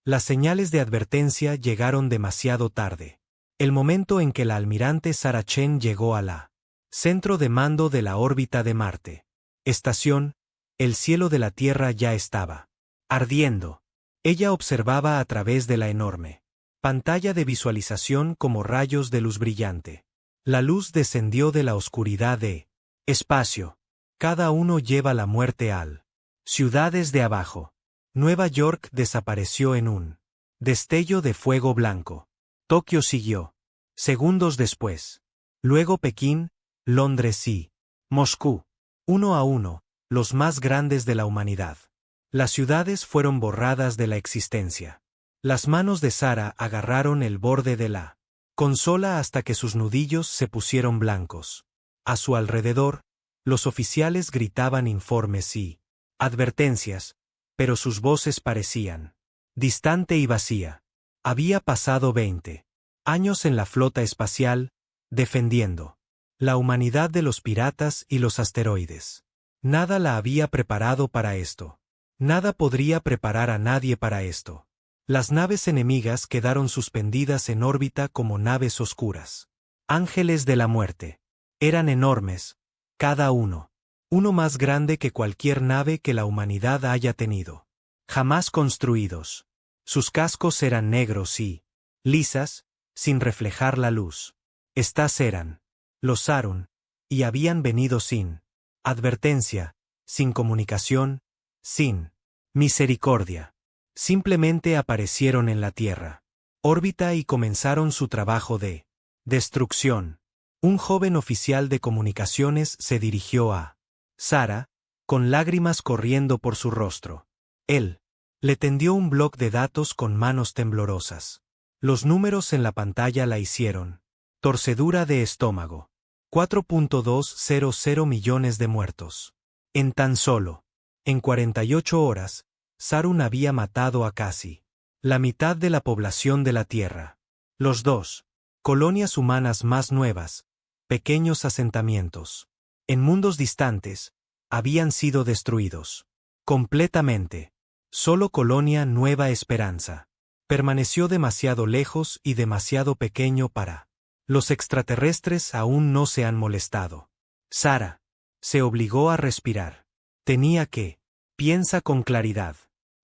Las señales de advertencia llegaron demasiado tarde. El momento en que la almirante Sarah Chen llegó a la centro de mando de la órbita de Marte. Estación, el cielo de la Tierra ya estaba ardiendo. Ella observaba a través de la enorme pantalla de visualización como rayos de luz brillante. La luz descendió de la oscuridad de espacio. Cada uno lleva la muerte al ciudades de abajo. Nueva York desapareció en un destello de fuego blanco. Tokio siguió. Segundos después. Luego Pekín, Londres y Moscú. Uno a uno, los más grandes de la humanidad. Las ciudades fueron borradas de la existencia. Las manos de Sarah agarraron el borde de la consola hasta que sus nudillos se pusieron blancos. A su alrededor, los oficiales gritaban informes y advertencias, pero sus voces parecían distante y vacía. Había pasado 20 años en la flota espacial, defendiendo la humanidad de los piratas y los asteroides. Nada la había preparado para esto. Nada podría preparar a nadie para esto. Las naves enemigas quedaron suspendidas en órbita como naves oscuras. Ángeles de la muerte. Eran enormes, cada uno más grande que cualquier nave que la humanidad haya tenido. Jamás construidos. Sus cascos eran negros y lisas, sin reflejar la luz. Estas eran los Sarun, y habían venido sin advertencia, sin comunicación, sin misericordia. Simplemente aparecieron en la Tierra. Órbita y comenzaron su trabajo de destrucción. Un joven oficial de comunicaciones se dirigió a Sarah, con lágrimas corriendo por su rostro. Él le tendió un bloc de datos con manos temblorosas. Los números en la pantalla la hicieron torcedura de estómago. 4.200 millones de muertos. En tan solo, en 48 horas, Sarun había matado a casi la mitad de la población de la Tierra. Los dos colonias humanas más nuevas, pequeños asentamientos, en mundos distantes, habían sido destruidos. Completamente. Solo Colonia Nueva Esperanza permaneció demasiado lejos y demasiado pequeño para los extraterrestres aún no se han molestado. Sarah se obligó a respirar. Tenía que. Piensa con claridad.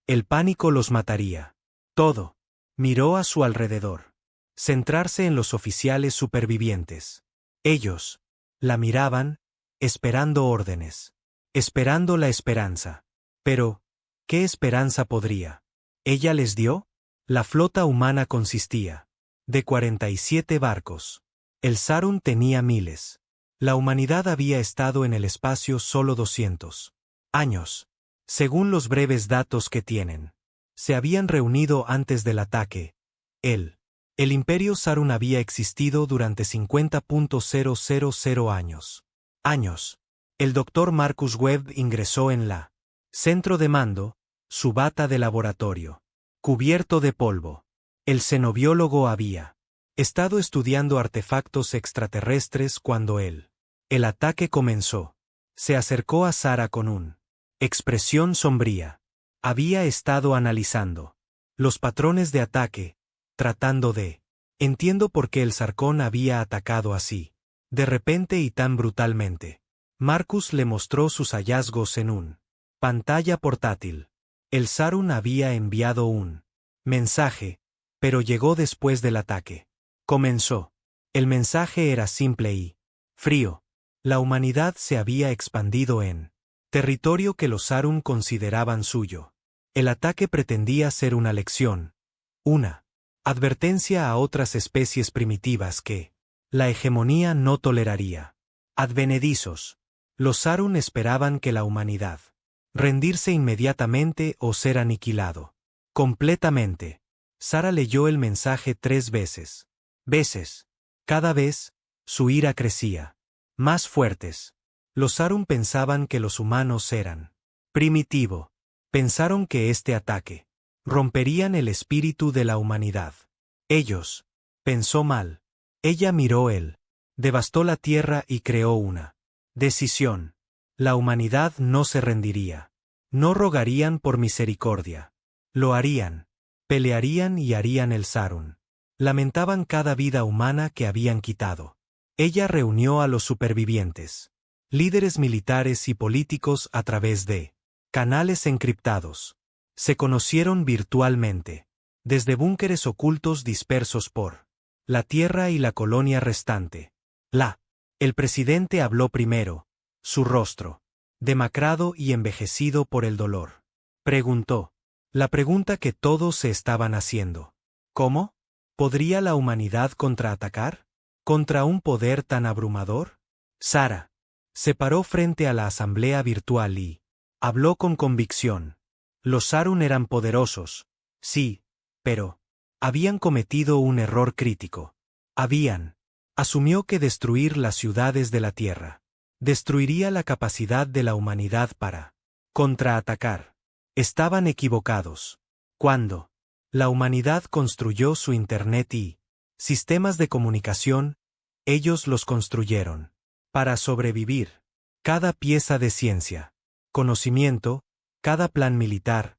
El pánico los mataría. Todo. Miró a su alrededor. Centrarse en los oficiales supervivientes. Ellos la miraban, esperando órdenes. Esperando la esperanza. Pero, ¿qué esperanza podría? ¿Ella les dio? La flota humana consistía de 47 barcos. El Sarun tenía miles. La humanidad había estado en el espacio solo 200 años. Según los breves datos que tienen. Se habían reunido antes del ataque. El imperio Sarun había existido durante 50.000 años. El Dr. Marcus Webb ingresó en la centro de mando, su bata de laboratorio, cubierto de polvo. El xenobiólogo había estado estudiando artefactos extraterrestres cuando el ataque comenzó. Se acercó a Sarah con una expresión sombría. Había estado analizando los patrones de ataque, tratando de. Entiendo por qué el Sarkon había atacado así, de repente y tan brutalmente. Marcus le mostró sus hallazgos en una pantalla portátil. El Sarun había enviado un mensaje, pero llegó después del ataque. Comenzó. El mensaje era simple y frío. La humanidad se había expandido en territorio que los Sarun consideraban suyo. El ataque pretendía ser una lección. Una advertencia a otras especies primitivas que la hegemonía no toleraría. Advenedizos. Los Sarun esperaban que la humanidad rendirse inmediatamente o ser aniquilado. Completamente. Sarah leyó el mensaje 3 veces. Cada vez, su ira crecía. Más fuertes. Los Sarun pensaban que los humanos eran primitivo. Pensaron que este ataque romperían el espíritu de la humanidad. Ellos. Pensó mal. Ella miró él. Devastó la tierra y creó una decisión. La humanidad no se rendiría. No rogarían por misericordia. Lo harían. Pelearían y harían el Sarun. Lamentaban cada vida humana que habían quitado. Ella reunió a los supervivientes, líderes militares y políticos a través de canales encriptados. Se conocieron virtualmente, desde búnkeres ocultos dispersos por la tierra y la colonia restante. El presidente habló primero, su rostro, demacrado y envejecido por el dolor. Preguntó. La pregunta que todos se estaban haciendo. ¿Cómo? ¿Podría la humanidad contraatacar? ¿Contra un poder tan abrumador? Sara se paró frente a la asamblea virtual y habló con convicción. Los Sarun eran poderosos, sí, pero habían cometido un error crítico. Asumió que destruir las ciudades de la Tierra destruiría la capacidad de la humanidad para contraatacar. Estaban equivocados. Cuando la humanidad construyó su Internet y sistemas de comunicación, ellos los construyeron para sobrevivir. Cada pieza de ciencia, conocimiento, cada plan militar,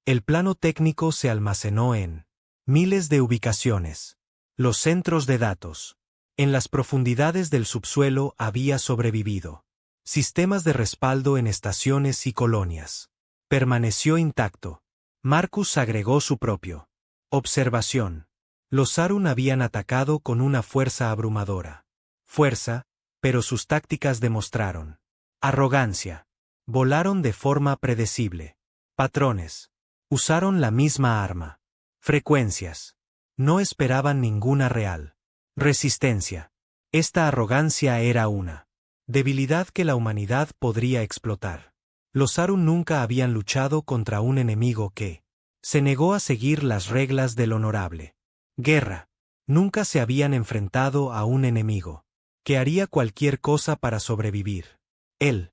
el plano técnico se almacenó en miles de ubicaciones. Los centros de datos. En las profundidades del subsuelo había sobrevivido. Sistemas de respaldo en estaciones y colonias. Permaneció intacto. Marcus agregó su propio observación. Los Sarun habían atacado con una fuerza abrumadora. Fuerza, pero sus tácticas demostraron arrogancia. Volaron de forma predecible. Patrones. Usaron la misma arma. Frecuencias. No esperaban ninguna real resistencia. Esta arrogancia era una debilidad que la humanidad podría explotar. Los Sarun nunca habían luchado contra un enemigo que se negó a seguir las reglas del honorable guerra. Nunca se habían enfrentado a un enemigo que haría cualquier cosa para sobrevivir. El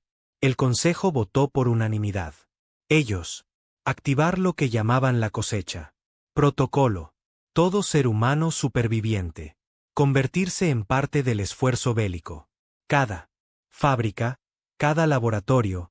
Consejo votó por unanimidad. Ellos, activar lo que llamaban la cosecha. Protocolo. Todo ser humano superviviente. Convertirse en parte del esfuerzo bélico. Cada fábrica, cada laboratorio,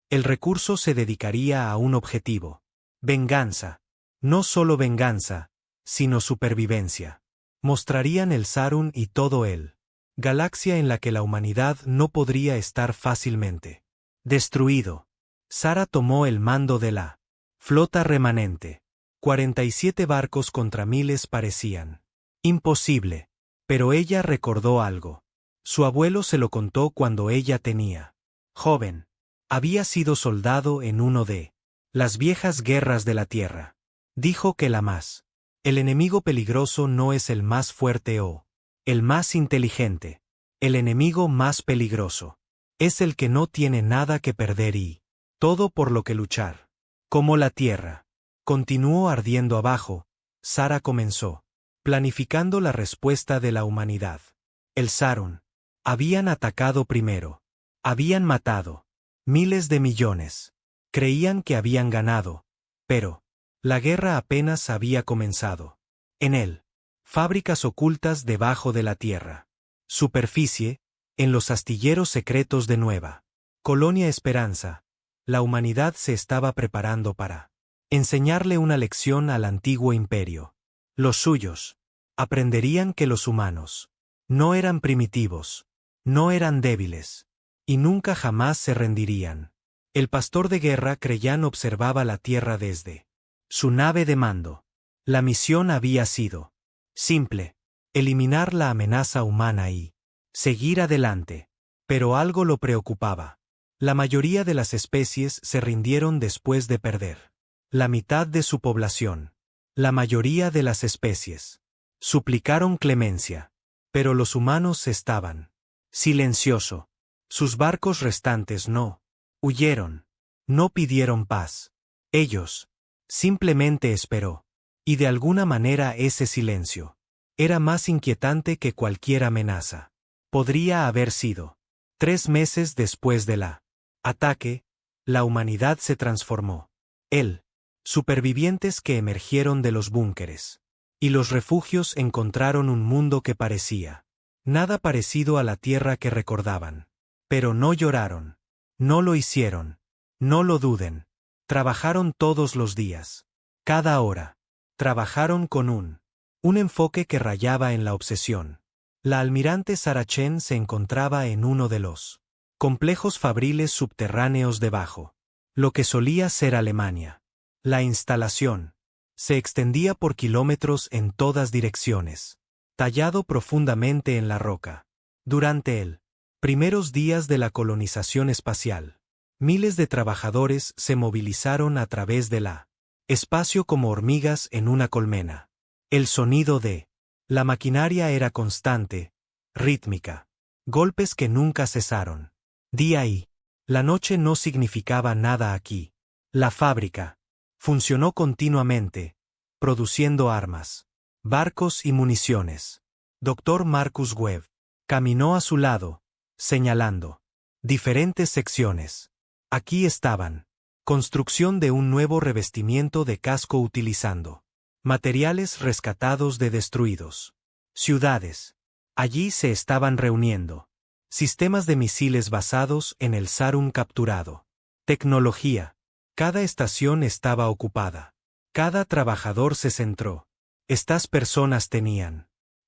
el recurso se dedicaría a un objetivo. Venganza. No solo venganza, sino supervivencia. Mostrarían el Sarun y todo él. Galaxia en la que la humanidad no podría estar fácilmente destruido. Sara tomó el mando de la flota remanente. 47 barcos contra miles parecían imposible. Pero ella recordó algo. Su abuelo se lo contó cuando ella tenía joven. Había sido soldado en uno de las viejas guerras de la Tierra. Dijo que el enemigo peligroso no es el más fuerte o el más inteligente. El enemigo más peligroso es el que no tiene nada que perder y todo por lo que luchar. Como la Tierra continuó ardiendo abajo, Sara comenzó planificando la respuesta de la humanidad. El Sarun habían atacado primero. Habían matado miles de millones. Creían que habían ganado, pero la guerra apenas había comenzado. En él, fábricas ocultas debajo de la tierra. Superficie, en los astilleros secretos de Nueva Colonia Esperanza, la humanidad se estaba preparando para enseñarle una lección al antiguo imperio. Los suyos aprenderían que los humanos no eran primitivos, no eran débiles, y nunca jamás se rendirían. El pastor de guerra Creyan observaba la tierra desde su nave de mando. La misión había sido simple: eliminar la amenaza humana y seguir adelante. Pero algo lo preocupaba. La mayoría de las especies se rindieron después de perder la mitad de su población. La mayoría de las especies suplicaron clemencia, pero los humanos estaban silencioso. Sus barcos restantes no huyeron, no pidieron paz. Ellos simplemente esperó. Y de alguna manera ese silencio era más inquietante que cualquier amenaza. Podría haber sido 3 meses después de la ataque, la humanidad se transformó. Supervivientes que emergieron de los búnkeres y los refugios encontraron un mundo que parecía nada parecido a la tierra que recordaban. Pero no lloraron, no lo hicieron, no lo duden. Trabajaron todos los días. Cada hora. Trabajaron con un enfoque que rayaba en la obsesión. La almirante Sarah Chen se encontraba en uno de los complejos fabriles subterráneos debajo lo que solía ser Alemania. La instalación se extendía por kilómetros en todas direcciones, tallado profundamente en la roca. Durante el primeros días de la colonización espacial, miles de trabajadores se movilizaron a través de la espacio como hormigas en una colmena. El sonido de la maquinaria era constante, rítmica, golpes que nunca cesaron. Día y la noche no significaba nada aquí. La fábrica funcionó continuamente, produciendo armas, barcos y municiones. Dr. Marcus Webb caminó a su lado, señalando diferentes secciones. Aquí estaban. Construcción de un nuevo revestimiento de casco utilizando materiales rescatados de destruidos ciudades. Allí se estaban reuniendo sistemas de misiles basados en el Saturn capturado. Tecnología. Cada estación estaba ocupada. Cada trabajador se centró. Estas personas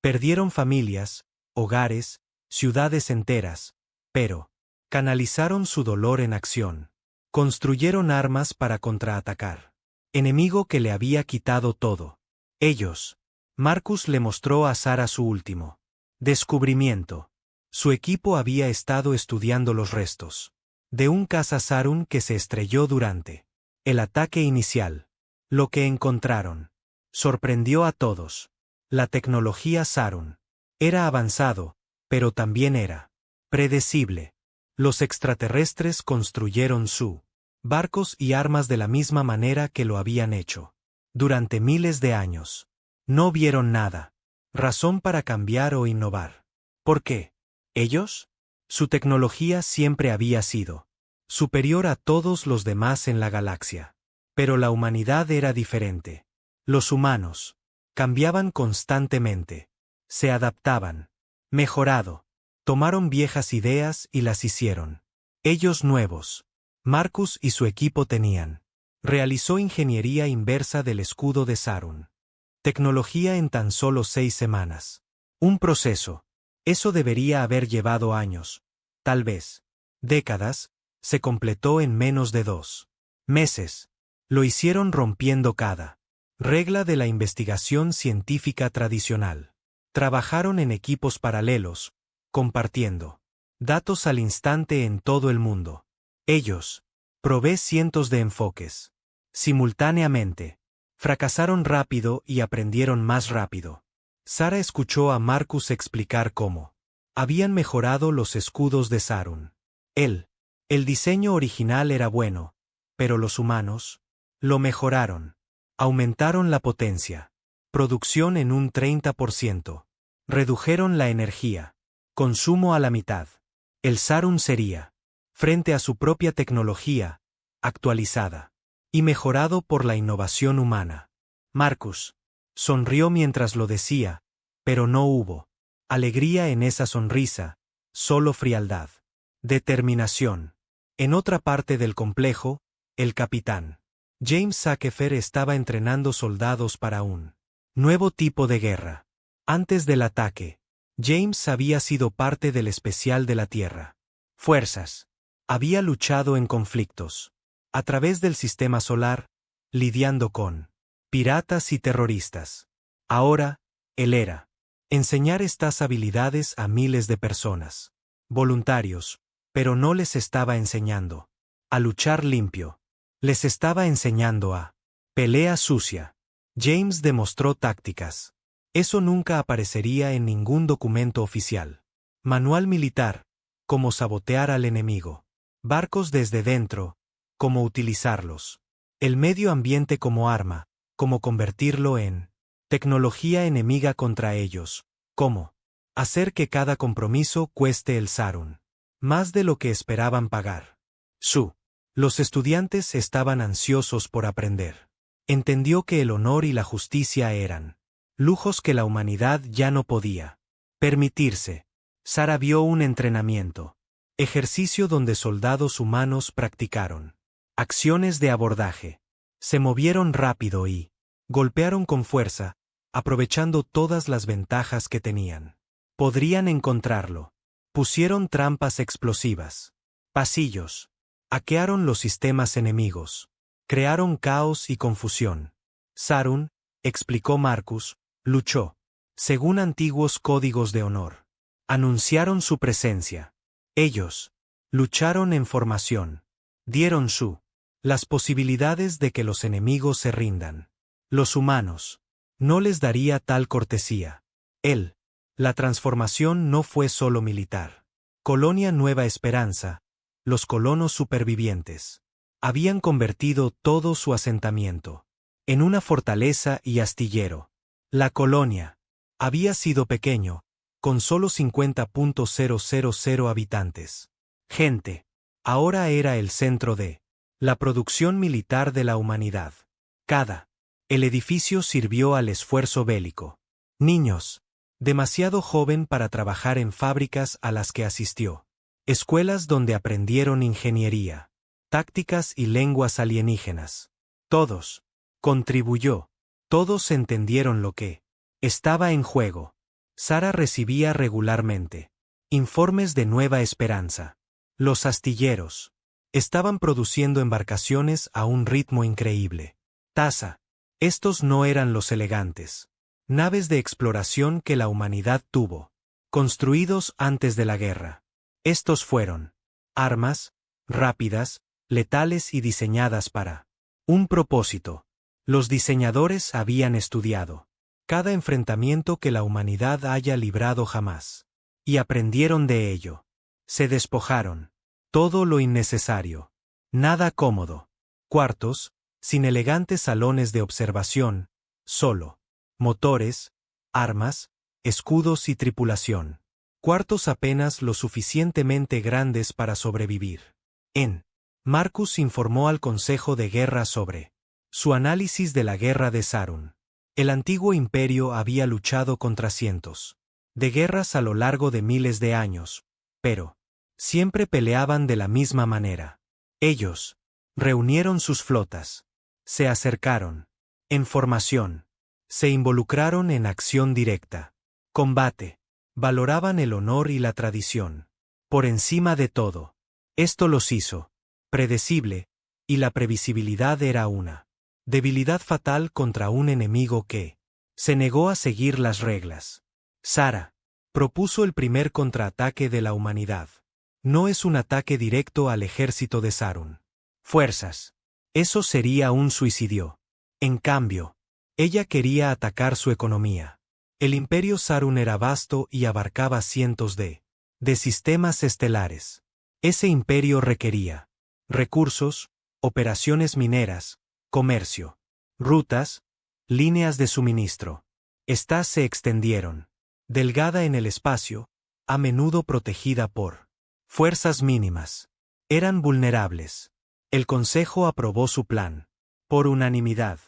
perdieron familias, hogares, ciudades enteras, pero canalizaron su dolor en acción. Construyeron armas para contraatacar. Enemigo que le había quitado todo. Ellos. Marcus le mostró a Sarah su último descubrimiento. Su equipo había estado estudiando los restos de un caza Saturn que se estrelló durante el ataque inicial. Lo que encontraron sorprendió a todos. La tecnología Saturn era avanzado, pero también era predecible. Los extraterrestres construyeron su barcos y armas de la misma manera que lo habían hecho durante miles de años. No vieron nada razón para cambiar o innovar. ¿Por qué? ¿Ellos? Su tecnología siempre había sido superior a todos los demás en la galaxia. Pero la humanidad era diferente. Los humanos cambiaban constantemente. Se adaptaban. Mejorado. Tomaron viejas ideas y las hicieron ellos nuevos. Marcus y su equipo tenían. Realizó ingeniería inversa del escudo de Saturn. Tecnología en tan solo 6 semanas. Un proceso. Eso debería haber llevado años. Tal vez décadas. Se completó en menos de 2 meses. Lo hicieron rompiendo cada regla de la investigación científica tradicional. Trabajaron en equipos paralelos, compartiendo datos al instante en todo el mundo. Ellos probé cientos de enfoques simultáneamente. Fracasaron rápido y aprendieron más rápido. Sarah escuchó a Marcus explicar cómo habían mejorado los escudos de Saturn. El diseño original era bueno, pero los humanos lo mejoraron. Aumentaron la potencia. Producción en un 30%. Redujeron la energía. Consumo a la mitad. El Saturn sería, frente a su propia tecnología, actualizada y mejorado por la innovación humana. Marcus sonrió mientras lo decía, pero no hubo alegría en esa sonrisa, solo frialdad. Determinación. En otra parte del complejo, el capitán James Sackeffer estaba entrenando soldados para un nuevo tipo de guerra. Antes del ataque, James había sido parte del especial de la Tierra. Fuerzas. Había luchado en conflictos a través del sistema solar, lidiando con piratas y terroristas. Ahora, él era enseñar estas habilidades a miles de personas. Voluntarios, pero no les estaba enseñando a luchar limpio. Les estaba enseñando a pelea sucia. James demostró tácticas. Eso nunca aparecería en ningún documento oficial. Manual militar, cómo sabotear al enemigo. Barcos desde dentro, cómo utilizarlos. El medio ambiente como arma, cómo convertirlo en tecnología enemiga contra ellos. Cómo hacer que cada compromiso cueste el Saturn más de lo que esperaban pagar. Los estudiantes estaban ansiosos por aprender. Entendió que el honor y la justicia eran lujos que la humanidad ya no podía permitirse. Sarah vio un entrenamiento. Ejercicio donde soldados humanos practicaron acciones de abordaje. Se movieron rápido y Golpearon con fuerza, aprovechando todas las ventajas que tenían. Podrían encontrarlo. Pusieron trampas explosivas. Pasillos. Hackearon los sistemas enemigos. Crearon caos y confusión. Sarun, explicó Marcus, luchó. Según antiguos códigos de honor. Anunciaron su presencia. Ellos lucharon en formación. Dieron las posibilidades de que los enemigos se rindan. Los humanos no les daría tal cortesía. La transformación no fue solo militar. Colonia Nueva Esperanza, los colonos supervivientes, habían convertido todo su asentamiento en una fortaleza y astillero. La colonia había sido pequeño, con solo 50.000 habitantes. Ahora era el centro de la producción militar de la humanidad. El edificio sirvió al esfuerzo bélico. Niños, demasiado joven para trabajar en fábricas a las que asistió. Escuelas donde aprendieron ingeniería, tácticas y lenguas alienígenas. Todos contribuyó. Todos entendieron lo que estaba en juego. Sara recibía regularmente informes de Nueva Esperanza. Los astilleros estaban produciendo embarcaciones a un ritmo increíble. Estos no eran los elegantes naves de exploración que la humanidad tuvo, construidos antes de la guerra. Estos fueron armas, rápidas, letales y diseñadas para un propósito. Los diseñadores habían estudiado cada enfrentamiento que la humanidad haya librado jamás. Y aprendieron de ello. Se despojaron. Todo lo innecesario. Nada cómodo. Cuartos, sin elegantes salones de observación, solo motores, armas, escudos y tripulación. Cuartos apenas lo suficientemente grandes para sobrevivir. Marcus informó al Consejo de Guerra sobre su análisis de la guerra de Sarun. El antiguo imperio había luchado contra cientos de guerras a lo largo de miles de años, pero siempre peleaban de la misma manera. Ellos reunieron sus flotas, se acercaron, en formación, se involucraron en acción directa, combate, valoraban el honor y la tradición. Por encima de todo, esto los hizo predecible, y la previsibilidad era una debilidad fatal contra un enemigo que se negó a seguir las reglas. Sara propuso el primer contraataque de la humanidad. No es un ataque directo al ejército de Sarun. Fuerzas. Eso sería un suicidio. En cambio, ella quería atacar su economía. El imperio Sarun era vasto y abarcaba cientos de sistemas estelares. Ese imperio requería recursos, operaciones mineras, comercio, rutas, líneas de suministro. Estas se extendieron, delgada en el espacio, a menudo protegida por fuerzas mínimas. Eran vulnerables. El Consejo aprobó su plan. Por unanimidad.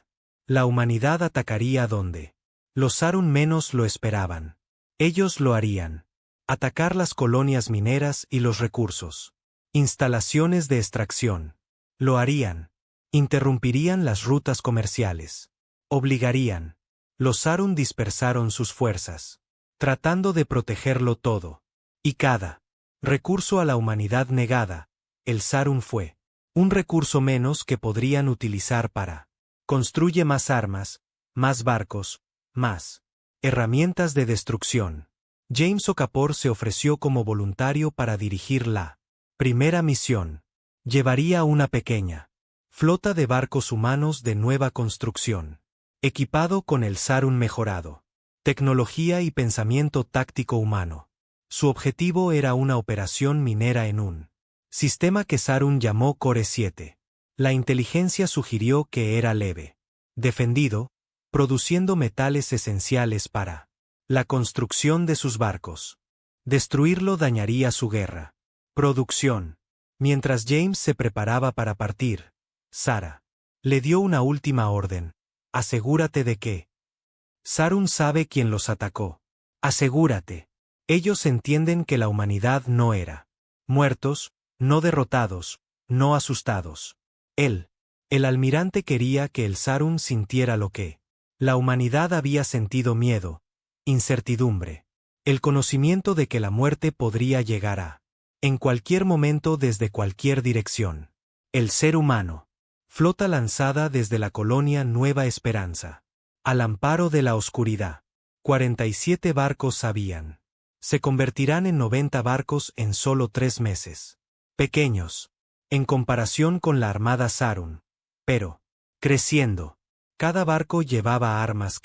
La humanidad atacaría donde los Sarun menos lo esperaban. Ellos lo harían. Atacar las colonias mineras y los recursos. Instalaciones de extracción. Lo harían. Interrumpirían las rutas comerciales. Obligarían. Los Sarun dispersaron sus fuerzas, tratando de protegerlo todo. Y cada recurso a la humanidad negada, el Sarun fue un recurso menos que podrían utilizar para construye más armas, más barcos, más herramientas de destrucción. James Okafor se ofreció como voluntario para dirigir la primera misión. Llevaría una pequeña flota de barcos humanos de nueva construcción, equipado con el Sarun mejorado, tecnología y pensamiento táctico humano. Su objetivo era una operación minera en un sistema que Sarun llamó Core 7. La inteligencia sugirió que era leve, defendido, produciendo metales esenciales para la construcción de sus barcos. Destruirlo dañaría su guerra. Producción. Mientras James se preparaba para partir, Sara le dio una última orden. Asegúrate de que Sarun sabe quién los atacó. Asegúrate. Ellos entienden que la humanidad no era muertos, no derrotados, no asustados. El almirante quería que el Sarun sintiera lo que La humanidad había sentido miedo, incertidumbre, el conocimiento de que la muerte podría llegar en cualquier momento desde cualquier dirección. El ser humano. Flota lanzada desde la colonia Nueva Esperanza. Al amparo de la oscuridad. 47 barcos sabían. Se convertirán en 90 barcos en solo 3 meses. Pequeños, en comparación con la armada Sarun. Pero, creciendo. Cada barco llevaba armas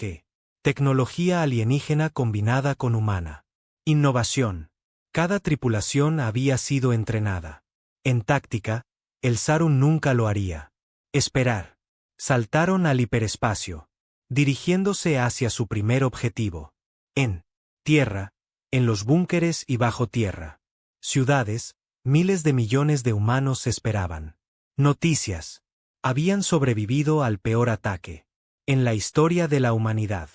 tecnología alienígena combinada con humana. Innovación. Cada tripulación había sido entrenada. En táctica, el Sarun nunca lo haría. Esperar. Saltaron al hiperespacio, dirigiéndose hacia su primer objetivo. En tierra, en los búnkeres y bajo tierra. Ciudades, miles de millones de humanos esperaban. Noticias. Habían sobrevivido al peor ataque en la historia de la humanidad.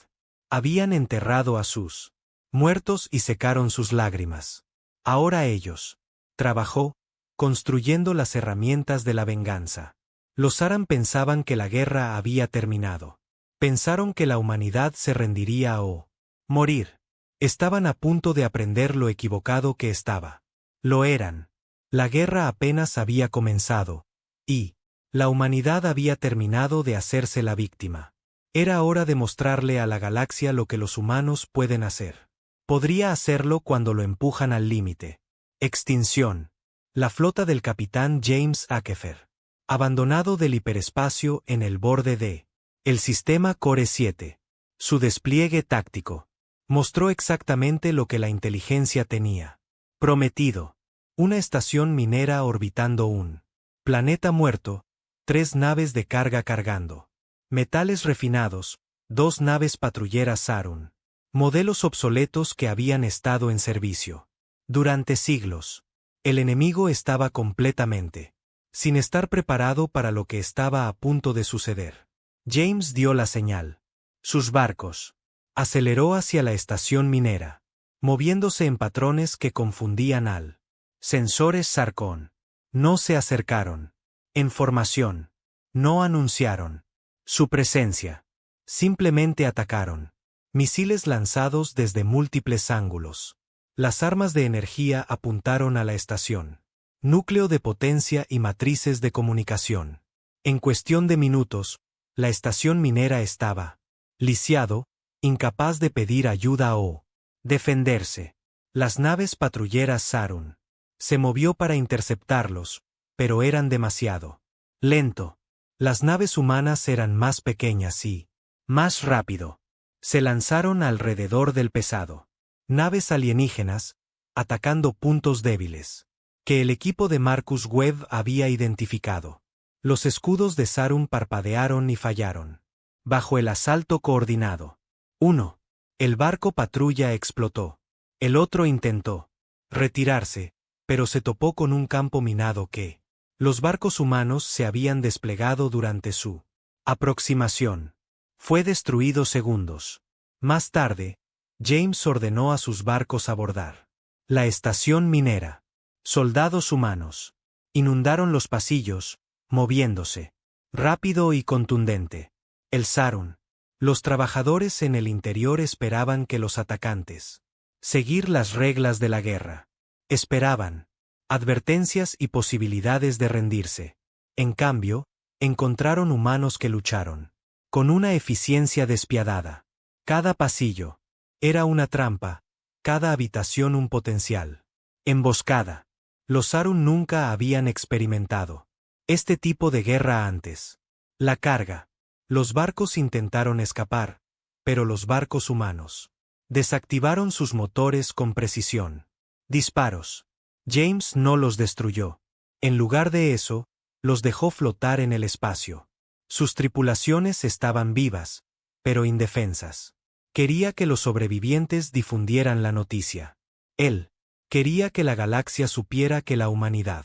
Habían enterrado a sus muertos y secaron sus lágrimas. Ahora ellos. Trabajó, construyendo las herramientas de la venganza. Los Saran pensaban que la guerra había terminado. Pensaron que la humanidad se rendiría o morir. Estaban a punto de aprender lo equivocado que estaba. Lo eran. La guerra apenas había comenzado, y la humanidad había terminado de hacerse la víctima. Era hora de mostrarle a la galaxia lo que los humanos pueden hacer. Podría hacerlo cuando lo empujan al límite. Extinción. La flota del capitán James Akefer. Abandonado del hiperespacio en el borde de el sistema Core 7. Su despliegue táctico mostró exactamente lo que la inteligencia tenía prometido. Una estación minera orbitando un planeta muerto, 3 naves de carga cargando metales refinados, 2 naves patrulleras Sarun. Modelos obsoletos que habían estado en servicio durante siglos. El enemigo estaba completamente sin estar preparado para lo que estaba a punto de suceder. James dio la señal. Sus barcos. Aceleró hacia la estación minera, moviéndose en patrones que confundían al sensores Sarkon. No se acercaron. En formación. No anunciaron su presencia. Simplemente atacaron. Misiles lanzados desde múltiples ángulos. Las armas de energía apuntaron a la estación. Núcleo de potencia y matrices de comunicación. En cuestión de minutos, la estación minera estaba lisiado, incapaz de pedir ayuda o defenderse. Las naves patrulleras Sarun se movió para interceptarlos, pero eran demasiado lento. Las naves humanas eran más pequeñas y más rápido. Se lanzaron alrededor del pesado. Naves alienígenas, atacando puntos débiles que el equipo de Marcus Webb había identificado. Los escudos de Sarun parpadearon y fallaron. Bajo el asalto coordinado. 1. El barco patrulla explotó. El otro intentó retirarse, pero se topó con un campo minado que los barcos humanos se habían desplegado durante su aproximación. Fue destruido segundos más tarde. James ordenó a sus barcos abordar la estación minera. Soldados humanos inundaron los pasillos, moviéndose rápido y contundente. El Sarun. Los trabajadores en el interior esperaban que los atacantes seguir las reglas de la guerra. Esperaban advertencias y posibilidades de rendirse. En cambio, encontraron humanos que lucharon con una eficiencia despiadada. Cada pasillo era una trampa, cada habitación un potencial emboscada. Los Sarun nunca habían experimentado este tipo de guerra antes. La carga. Los barcos intentaron escapar, pero los barcos humanos desactivaron sus motores con precisión. Disparos. James no los destruyó. En lugar de eso, los dejó flotar en el espacio. Sus tripulaciones estaban vivas, pero indefensas. Quería que los sobrevivientes difundieran la noticia. Él quería que la galaxia supiera que la humanidad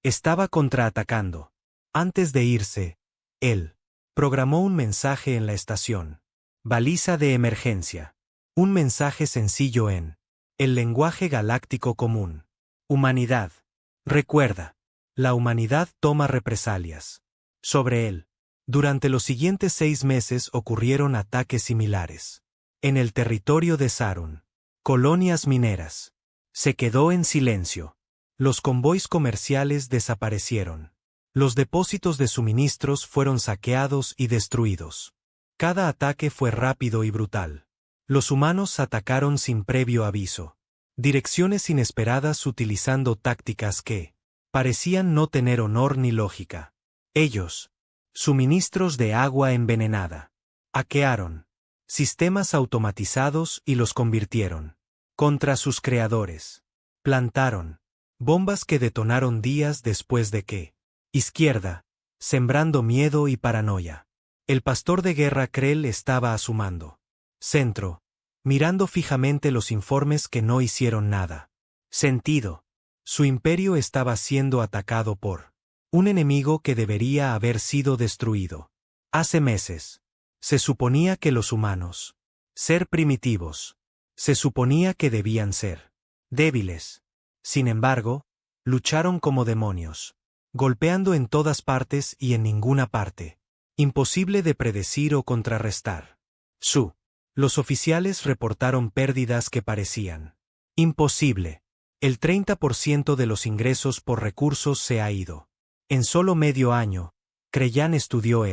estaba contraatacando. Antes de irse, él programó un mensaje en la estación. Baliza de emergencia. Un mensaje sencillo en el lenguaje galáctico común. Humanidad. Recuerda. La humanidad toma represalias sobre él. Durante los siguientes 6 meses ocurrieron ataques similares. En el territorio de Sarun, colonias mineras. Se quedó en silencio. Los convoys comerciales desaparecieron. Los depósitos de suministros fueron saqueados y destruidos. Cada ataque fue rápido y brutal. Los humanos atacaron sin previo aviso. Direcciones inesperadas utilizando tácticas que parecían no tener honor ni lógica. Ellos, suministros de agua envenenada. Hackearon sistemas automatizados y los convirtieron contra sus creadores. Plantaron bombas que detonaron días después de que izquierda, sembrando miedo y paranoia. El pastor de guerra Krell estaba a su mando. Centro, mirando fijamente los informes que no hicieron nada. Sentido. Su imperio estaba siendo atacado por un enemigo que debería haber sido destruido. Hace meses. Se suponía que los humanos, ser primitivos, se suponía que debían ser débiles. Sin embargo, lucharon como demonios, golpeando en todas partes y en ninguna parte. Imposible de predecir o contrarrestar. Los oficiales reportaron pérdidas que parecían imposible. El 30% de los ingresos por recursos se ha ido. En solo medio año, Kreyan estudió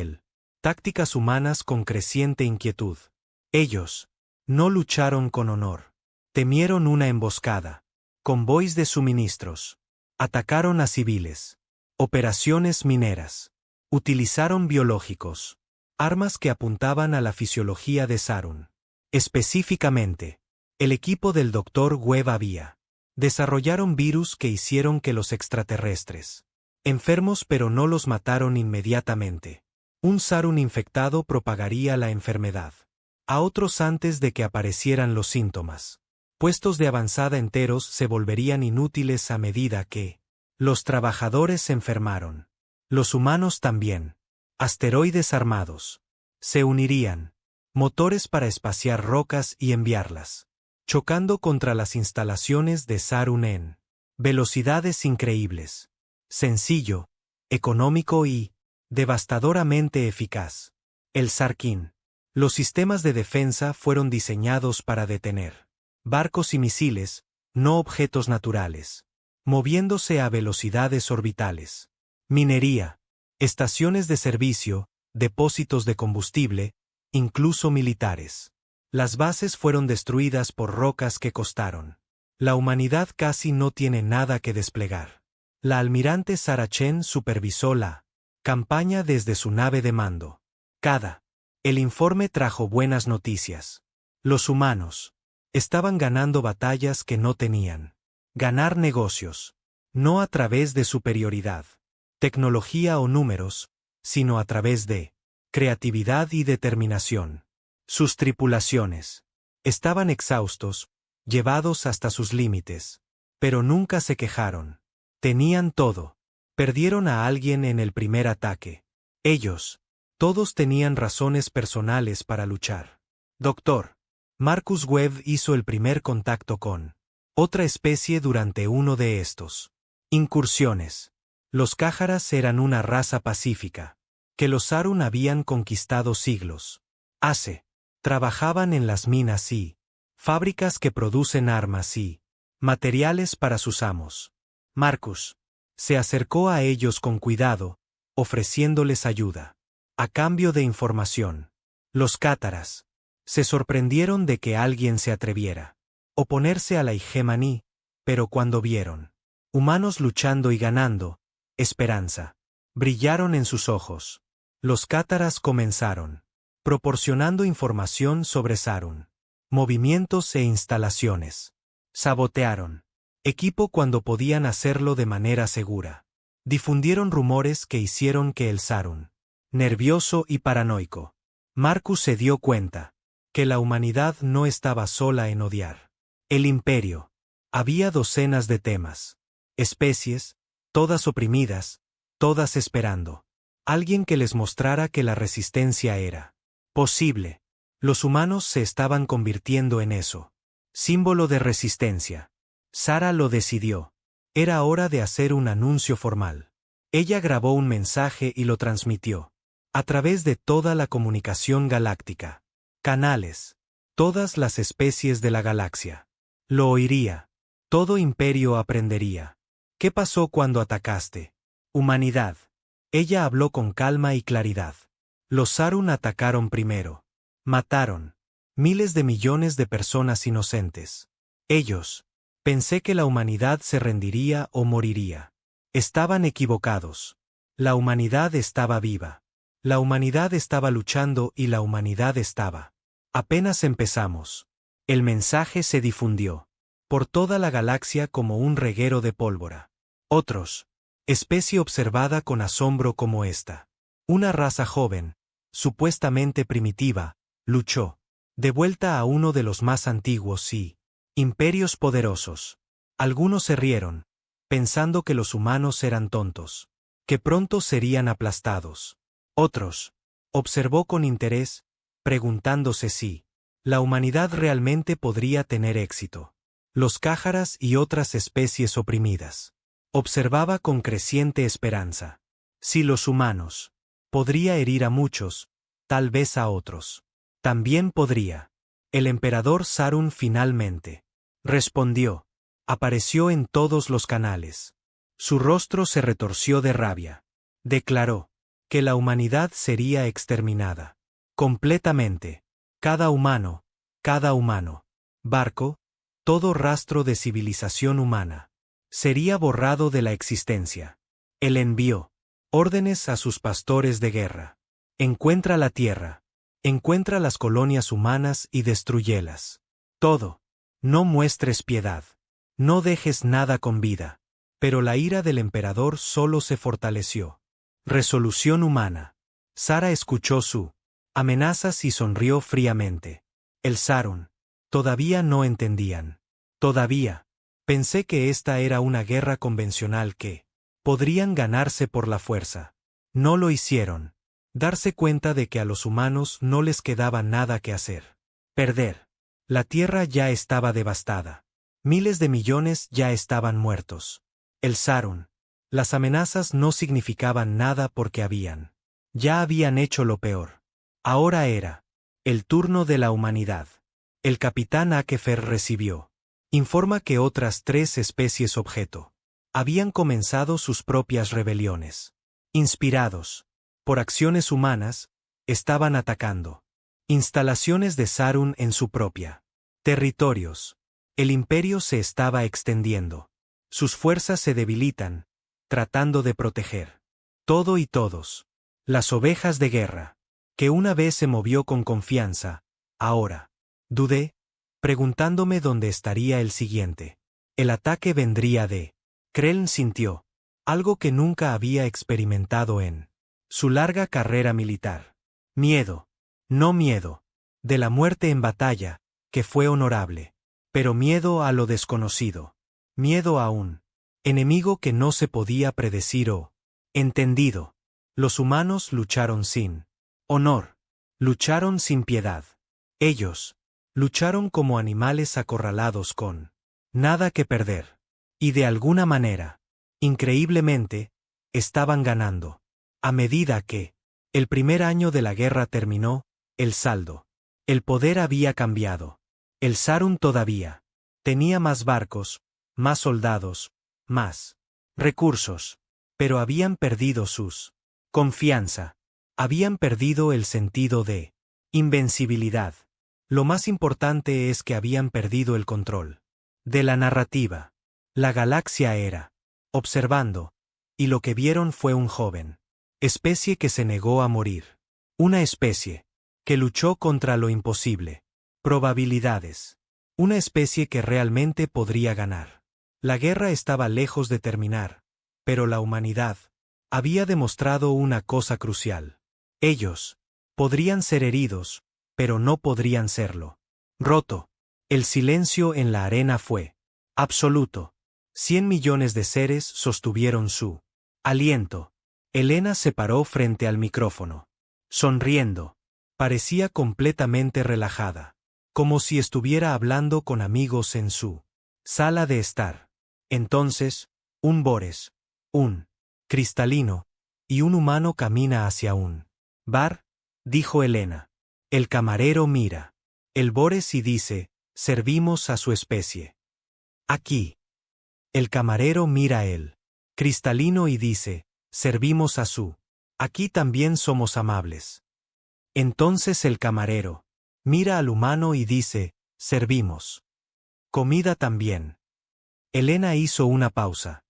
tácticas humanas con creciente inquietud. Ellos no lucharon con honor. Temieron una emboscada. Convoys de suministros. Atacaron a civiles. Operaciones mineras. Utilizaron biológicos. Armas que apuntaban a la fisiología de Sarun. Específicamente, el equipo del Dr. Webb desarrollaron virus que hicieron que los extraterrestres enfermos pero no los mataron inmediatamente. Un Sarun infectado propagaría la enfermedad a otros antes de que aparecieran los síntomas. Puestos de avanzada enteros se volverían inútiles a medida que los trabajadores se enfermaron. Los humanos también. Asteroides armados. Se unirían. Motores para espaciar rocas y enviarlas. Chocando contra las instalaciones de Sarun en velocidades increíbles. Sencillo, económico y devastadoramente eficaz. El Sarkin. Los sistemas de defensa fueron diseñados para detener barcos y misiles, no objetos naturales, moviéndose a velocidades orbitales. Minería, estaciones de servicio, depósitos de combustible, incluso militares. Las bases fueron destruidas por rocas que costaron. La humanidad casi no tiene nada que desplegar. La almirante Sarah Chen supervisó la campaña desde su nave de mando. El informe trajo buenas noticias. Los humanos estaban ganando batallas que no tenían. Ganar negocios. No a través de superioridad, tecnología o números, sino a través de creatividad y determinación. Sus tripulaciones estaban exhaustos, llevados hasta sus límites, pero nunca se quejaron. Tenían todo. Perdieron a alguien en el primer ataque. Ellos, todos tenían razones personales para luchar. Dr. Marcus Webb hizo el primer contacto con otra especie durante uno de estos incursiones. Los Cájaras eran una raza pacífica, que los Sarun habían conquistado siglos hace. Trabajaban en las minas y fábricas que producen armas y materiales para sus amos. Marcus se acercó a ellos con cuidado, ofreciéndoles ayuda. A cambio de información. Los cátaras se sorprendieron de que alguien se atreviera oponerse a la hegemonía, pero cuando vieron humanos luchando y ganando, esperanza brillaron en sus ojos. Los cátaras comenzaron proporcionando información sobre Sarun, movimientos e instalaciones. Sabotearon equipo cuando podían hacerlo de manera segura. Difundieron rumores que hicieron que el Sarun, nervioso y paranoico. Marcus se dio cuenta que la humanidad no estaba sola en odiar el imperio. Había docenas de temas, especies, todas oprimidas, todas esperando alguien que les mostrara que la resistencia era posible. Los humanos se estaban convirtiendo en eso. Símbolo de resistencia. Sarah lo decidió. Era hora de hacer un anuncio formal. Ella grabó un mensaje y lo transmitió. A través de toda la comunicación galáctica. Canales. Todas las especies de la galaxia. Lo oiría. Todo imperio aprendería. ¿Qué pasó cuando atacaste? Humanidad. Ella habló con calma y claridad. Los Sarun atacaron primero. Mataron. Miles de millones de personas inocentes. Ellos. Pensé que la humanidad se rendiría o moriría. Estaban equivocados. La humanidad estaba viva. La humanidad estaba luchando y la humanidad estaba. Apenas empezamos. El mensaje se difundió por toda la galaxia como un reguero de pólvora. Otros. Especie observada con asombro como esta. Una raza joven, supuestamente primitiva, luchó. De vuelta a uno de los más antiguos imperios poderosos. Algunos se rieron, pensando que los humanos eran tontos, que pronto serían aplastados. Otros. Observó con interés, preguntándose si la humanidad realmente podría tener éxito. Los cájaras y otras especies oprimidas. Observaba con creciente esperanza. Si los humanos podría herir a muchos, tal vez a otros. También podría. El emperador Sarun finalmente respondió. Apareció en todos los canales. Su rostro se retorció de rabia. Declaró que la humanidad sería exterminada. Completamente. Cada humano, barco, todo rastro de civilización humana, sería borrado de la existencia. Él envió órdenes a sus pastores de guerra. Encuentra la tierra. Encuentra las colonias humanas y destruyelas. Todo. No muestres piedad. No dejes nada con vida. Pero la ira del emperador solo se fortaleció. Resolución humana. Sara escuchó su amenazas y sonrió fríamente. El Sarun. Todavía no entendían. Todavía. Pensé que esta era una guerra convencional que podrían ganarse por la fuerza. No lo hicieron. Darse cuenta de que a los humanos no les quedaba nada que hacer. Perder. La tierra ya estaba devastada. Miles de millones ya estaban muertos. El Sarun. Las amenazas no significaban nada porque ya habían hecho lo peor. Ahora era el turno de la humanidad. El capitán Akefer recibió. Informa que otras 3 especies objeto habían comenzado sus propias rebeliones. Inspirados por acciones humanas, estaban atacando instalaciones de Sarun en su propia territorios. El imperio se estaba extendiendo. Sus fuerzas se debilitan, tratando de proteger todo y todos. Las ovejas de guerra, que una vez se movió con confianza, ahora dudé, preguntándome dónde estaría el siguiente. El ataque vendría de. Krelln sintió algo que nunca había experimentado en su larga carrera militar. Miedo. No miedo de la muerte en batalla, que fue honorable, pero miedo a lo desconocido. Miedo a un enemigo que no se podía predecir o entendido. Los humanos lucharon sin honor. Lucharon sin piedad. Ellos lucharon como animales acorralados con nada que perder. Y de alguna manera, increíblemente, estaban ganando. A medida que el primer año de la guerra terminó, el saldo. El poder había cambiado. El Sarun todavía tenía más barcos, más soldados, más recursos. Pero habían perdido sus confianza. Habían perdido el sentido de invencibilidad. Lo más importante es que habían perdido el control de la narrativa. La galaxia era observando, y lo que vieron fue un joven especie que se negó a morir. Una especie que luchó contra lo imposible. Probabilidades. Una especie que realmente podría ganar. La guerra estaba lejos de terminar, pero la humanidad había demostrado una cosa crucial. Ellos podrían ser heridos, pero no podrían serlo. Roto. El silencio en la arena fue absoluto. 100 millones de seres sostuvieron su aliento. Helena se paró frente al micrófono. Sonriendo. Parecía completamente relajada. Como si estuviera hablando con amigos en su sala de estar. Entonces, un Bores, un cristalino, y un humano camina hacia un Bar, dijo Elena. El camarero mira. El Bores y dice, servimos a su especie. Aquí. El camarero mira a él. Cristalino y dice, servimos a su. Aquí también somos amables. Entonces el camarero mira al humano y dice, servimos. Comida también. Elena hizo una pausa.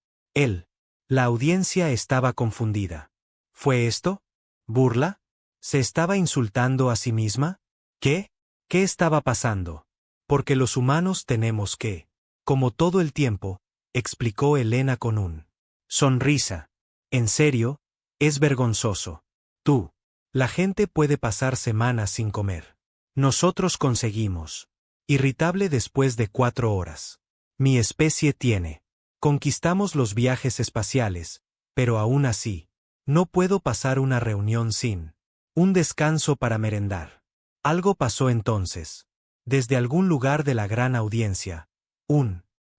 La audiencia estaba confundida. ¿Fue esto? ¿Burla? ¿Se estaba insultando a sí misma? ¿Qué? ¿Qué estaba pasando? Porque los humanos tenemos que, como todo el tiempo, explicó Elena con un sonrisa. En serio, es vergonzoso. Tú. La gente puede pasar semanas sin comer. Nosotros conseguimos. Irritable después de 4 horas. Mi especie tiene. Conquistamos los viajes espaciales, pero aún así, no puedo pasar una reunión sin un descanso para merendar. Algo pasó entonces. Desde algún lugar de la gran audiencia,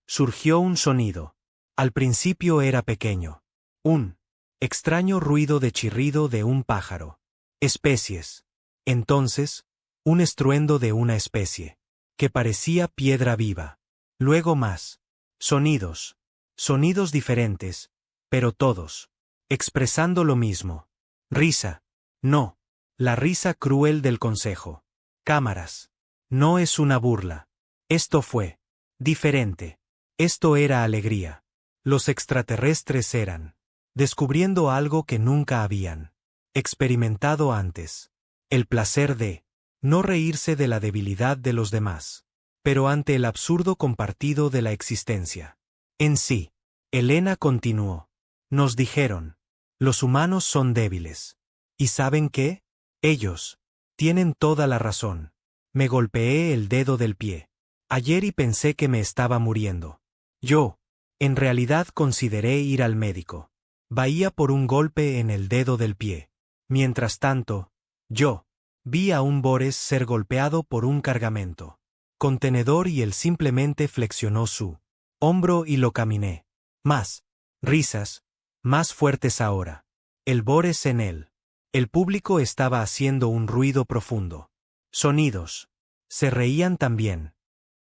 surgió un sonido. Al principio era pequeño. Un extraño ruido de chirrido de un pájaro. Especies. Entonces, un estruendo de una especie, que parecía piedra viva. Luego más. Sonidos. Sonidos diferentes, pero todos, expresando lo mismo. Risa. No. La risa cruel del consejo. Cámaras. No es una burla. Esto fue diferente. Esto era alegría. Los extraterrestres eran descubriendo algo que nunca habían experimentado antes. El placer de no reírse de la debilidad de los demás, pero ante el absurdo compartido de la existencia. En sí, Elena continuó. Nos dijeron, los humanos son débiles. ¿Y saben qué? Ellos tienen toda la razón. Me golpeé el dedo del pie ayer y pensé que me estaba muriendo. Yo, en realidad consideré ir al médico. Vaya por un golpe en el dedo del pie. Mientras tanto, yo vi a un Bores ser golpeado por un cargamento contenedor y él simplemente flexionó su hombro y lo caminé. Más risas, más fuertes ahora. El Bores en él. El público estaba haciendo un ruido profundo. Sonidos. Se reían también.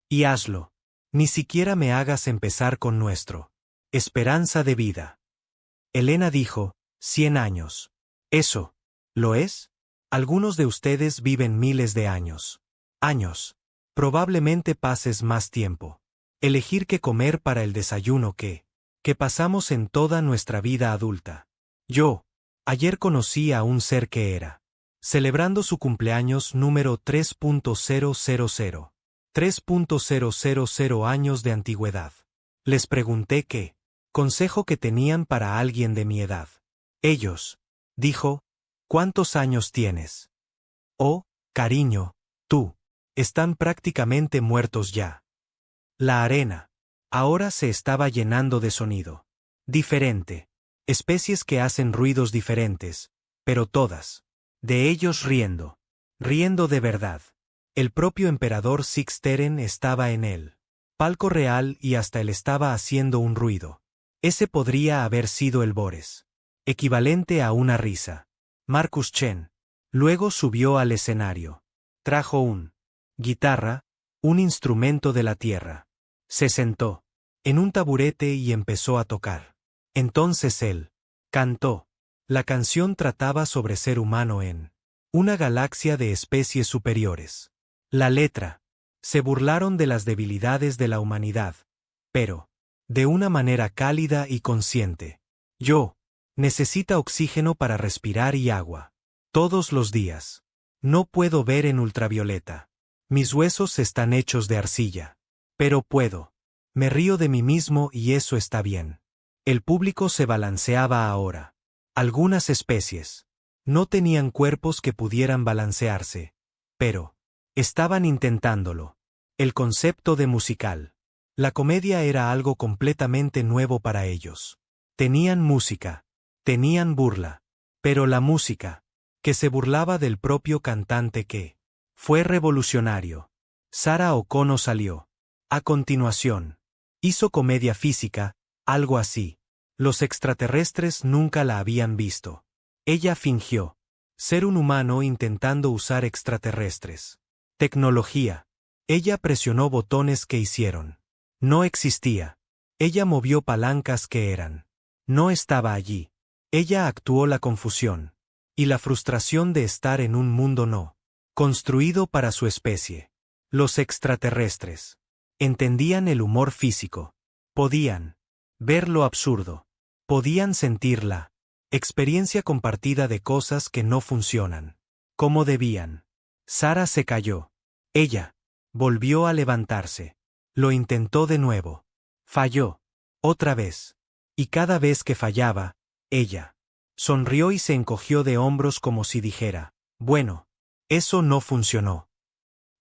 Y hazlo. Ni siquiera me hagas empezar con nuestro esperanza de vida. Elena dijo, 100 años. ¿Eso lo es? Algunos de ustedes viven miles de años. Años. Probablemente pases más tiempo. Elegir qué comer para el desayuno que pasamos en toda nuestra vida adulta. Yo, ayer conocí a un ser que era celebrando su cumpleaños número 3.000. 3.000 años de antigüedad. Les pregunté qué consejo que tenían para alguien de mi edad. Ellos, dijo, ¿cuántos años tienes? Oh, cariño, tú, están prácticamente muertos ya. La arena, ahora se estaba llenando de sonido. Diferente. Especies que hacen ruidos diferentes, pero todas. De ellos riendo. Riendo de verdad. El propio emperador Sixteren estaba en él. Palco real y hasta él estaba haciendo un ruido. Ese podría haber sido el Bores. Equivalente a una risa. Marcus Chen. Luego subió al escenario. Trajo un guitarra, un instrumento de la tierra. Se sentó en un taburete y empezó a tocar. Entonces él cantó. La canción trataba sobre ser humano en una galaxia de especies superiores. La letra. Se burlaron de las debilidades de la humanidad, pero de una manera cálida y consciente. Yo necesita oxígeno para respirar y agua. Todos los días. No puedo ver en ultravioleta. Mis huesos están hechos de arcilla. Pero puedo. Me río de mí mismo y eso está bien. El público se balanceaba ahora. Algunas especies no tenían cuerpos que pudieran balancearse, pero estaban intentándolo. El concepto de musical. La comedia era algo completamente nuevo para ellos. Tenían música, tenían burla, pero la música, que se burlaba del propio cantante que fue revolucionario. Sarah O'Connor salió. A continuación, hizo comedia física, algo así. Los extraterrestres nunca la habían visto. Ella fingió Ser un humano intentando usar extraterrestres. Tecnología. Ella presionó botones que hicieron. No existía. Ella movió palancas que eran. No estaba allí. Ella actuó la confusión. Y la frustración de estar en un mundo no construido para su especie. Los extraterrestres entendían el humor físico. Podían ver lo absurdo. Podían sentir la experiencia compartida de cosas que no funcionan como debían. Sara se cayó. Ella volvió a levantarse. Lo intentó de nuevo. Falló. Otra vez. Y cada vez que fallaba, ella sonrió y se encogió de hombros como si dijera, bueno, eso no funcionó.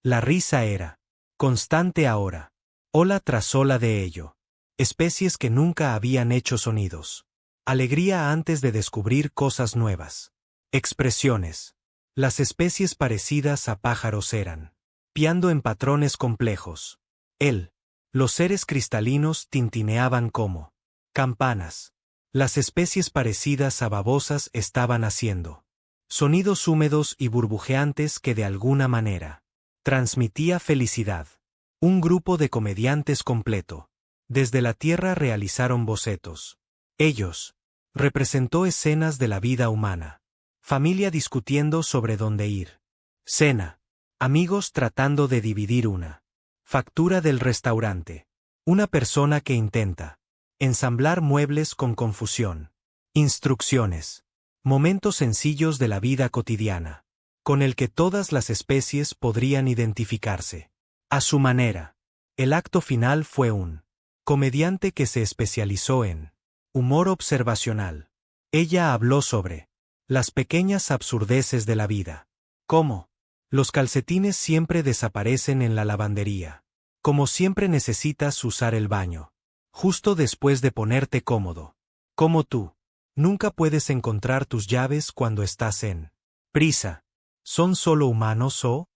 La risa era constante ahora. Ola tras ola de ello. Especies que nunca habían hecho sonidos. Alegría antes de descubrir cosas nuevas. Expresiones. Las especies parecidas a pájaros eran piando en patrones complejos. Los seres cristalinos tintineaban como campanas. Las especies parecidas a babosas estaban haciendo sonidos húmedos y burbujeantes que de alguna manera transmitía felicidad. Un grupo de comediantes completo. Desde la Tierra realizaron bocetos. Ellos representó escenas de la vida humana. Familia discutiendo sobre dónde ir. Cena. Amigos tratando de dividir una factura del restaurante. Una persona que intenta ensamblar muebles con confusión. Instrucciones. Momentos sencillos de la vida cotidiana, con el que todas las especies podrían identificarse. A su manera. El acto final fue un comediante que se especializó en humor observacional. Ella habló sobre las pequeñas absurdeces de la vida. Cómo los calcetines siempre desaparecen en la lavandería. Como siempre necesitas usar el baño justo después de ponerte cómodo. Como tú nunca puedes encontrar tus llaves cuando estás en prisa. ¿Son solo humanos o?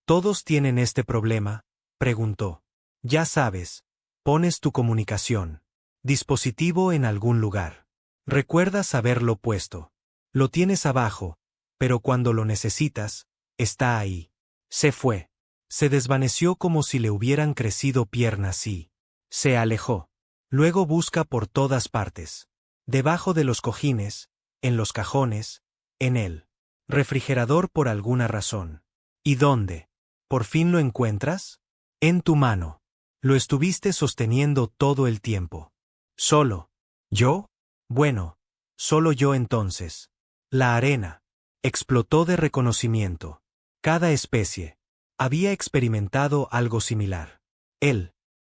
¿Todos tienen este problema?, preguntó. Ya sabes, pones tu comunicación dispositivo en algún lugar. Recuerdas haberlo puesto. Lo tienes abajo, pero cuando lo necesitas, está ahí. Se fue. Se desvaneció como si le hubieran crecido piernas y se alejó. Luego busca por todas partes. Debajo de los cojines, en los cajones, en el refrigerador por alguna razón. ¿Y dónde? ¿Por fin lo encuentras? En tu mano. Lo estuviste sosteniendo todo el tiempo. ¿Solo? ¿Yo? Bueno, solo yo entonces. La arena explotó de reconocimiento. Cada especie había experimentado algo similar.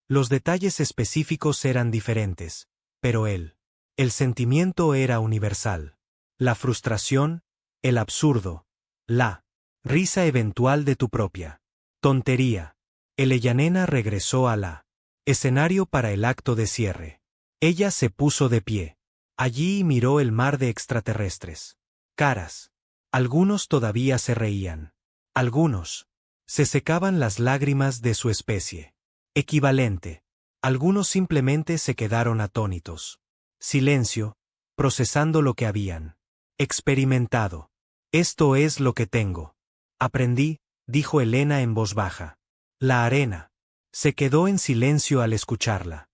Los detalles específicos eran diferentes, pero el sentimiento era universal. La frustración, el absurdo, la risa eventual de tu propia tontería. Elena regresó a la escenario para el acto de cierre. Ella se puso de pie allí y miró el mar de extraterrestres. Caras. Algunos todavía se reían. Algunos se secaban las lágrimas de su especie. Equivalente. Algunos simplemente se quedaron atónitos. Silencio, procesando lo que habían experimentado. Esto es lo que tengo. Aprendí, dijo Elena en voz baja. La arena se quedó en silencio al escucharla.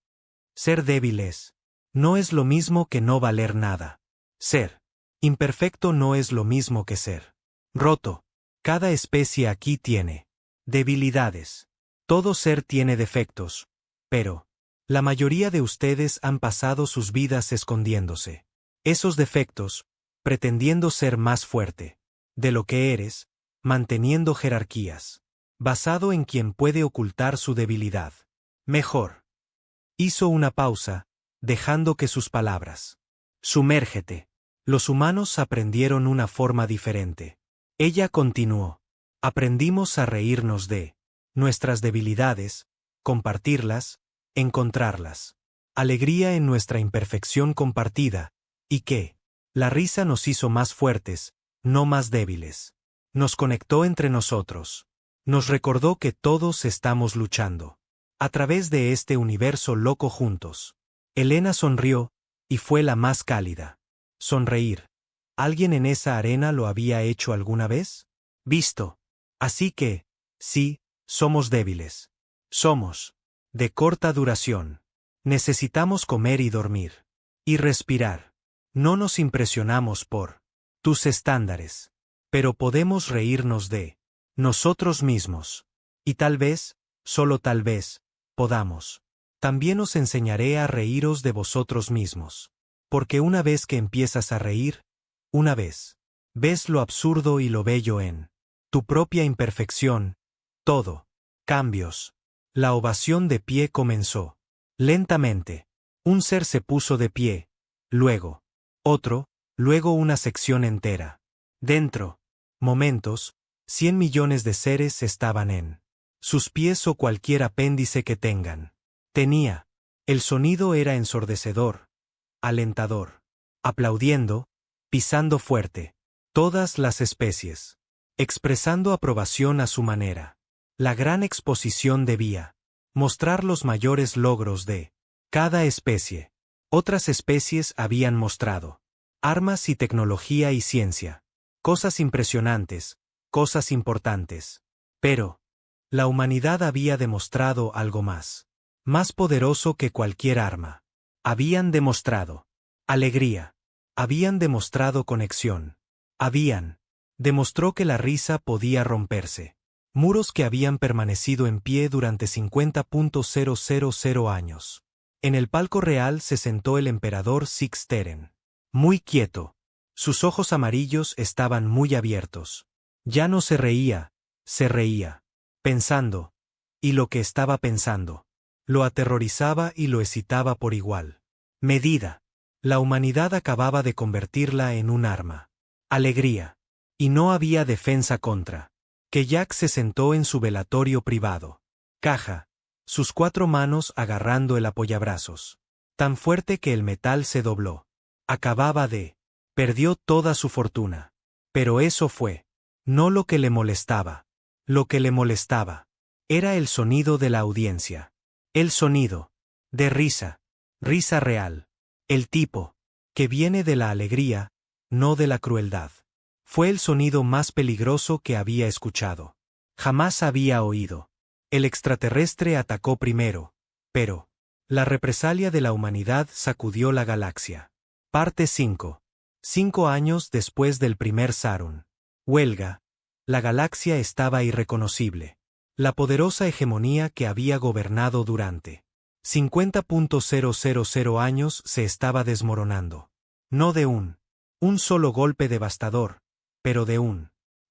Ser débiles no es lo mismo que no valer nada. Ser imperfecto no es lo mismo que ser roto. Cada especie aquí tiene debilidades. Todo ser tiene defectos, pero la mayoría de ustedes han pasado sus vidas escondiéndose esos defectos, pretendiendo ser más fuerte de lo que eres, manteniendo jerarquías, basado en quien puede ocultar su debilidad mejor. Hizo una pausa, dejando que sus palabras. Sumérgete. Los humanos aprendieron una forma diferente. Ella continuó. Aprendimos a reírnos de nuestras debilidades, compartirlas, encontrarlas. Alegría en nuestra imperfección compartida, y que la risa nos hizo más fuertes, no más débiles. Nos conectó entre nosotros. Nos recordó que todos estamos luchando a través de este universo loco juntos. Elena sonrió, y fue la más cálida. Sonreír ¿Alguien en esa arena lo había hecho alguna vez? Visto. Así que, sí, somos débiles. Somos de corta duración. Necesitamos comer y dormir. Y respirar. No nos impresionamos por tus estándares. Pero podemos reírnos de nosotros mismos. Y tal vez, solo tal vez, podamos. También os enseñaré a reíros de vosotros mismos. Porque una vez que empiezas a reír, una vez, ves lo absurdo y lo bello en tu propia imperfección, todo, cambios. La ovación de pie comenzó. Lentamente. Un ser se puso de pie, luego, otro, luego una sección entera. Dentro, momentos, 100 millones de seres estaban en sus pies o cualquier apéndice que tengan. Tenía. El sonido era ensordecedor, alentador. Aplaudiendo, pisando fuerte. Todas las especies. Expresando aprobación a su manera. La gran exposición debía mostrar los mayores logros de cada especie. Otras especies habían mostrado armas y tecnología y ciencia. Cosas impresionantes, cosas importantes. Pero la humanidad había demostrado algo más. Más poderoso que cualquier arma. Habían demostrado alegría. Habían demostrado conexión. Demostró que la risa podía romperse. Muros que habían permanecido en pie durante 50.000 años. En el palco real se sentó el emperador Six Teren. Muy quieto. Sus ojos amarillos estaban muy abiertos. Ya no se reía, se reía. Pensando. Y lo que estaba pensando. Lo aterrorizaba y lo excitaba por igual. Medida. La humanidad acababa de convertirla en un arma. Alegría. Y no había defensa contra. Que Jack se sentó en su velatorio privado. Caja. Sus 4 manos agarrando el apoyabrazos. Tan fuerte que el metal se dobló. Acababa de. Perdió toda su fortuna. Pero eso fue. No lo que le molestaba. Lo que le molestaba. Era el sonido de la audiencia. El sonido. De risa. Risa real. El tipo. Que viene de la alegría, no de la crueldad. Fue el sonido más peligroso que había escuchado. Jamás había oído. El extraterrestre atacó primero. Pero la represalia de la humanidad sacudió la galaxia. Parte 5. 5 años después del primer Sarun. Huelga. La galaxia estaba irreconocible. La poderosa hegemonía que había gobernado durante 50.000 años se estaba desmoronando. No de un solo golpe devastador, pero de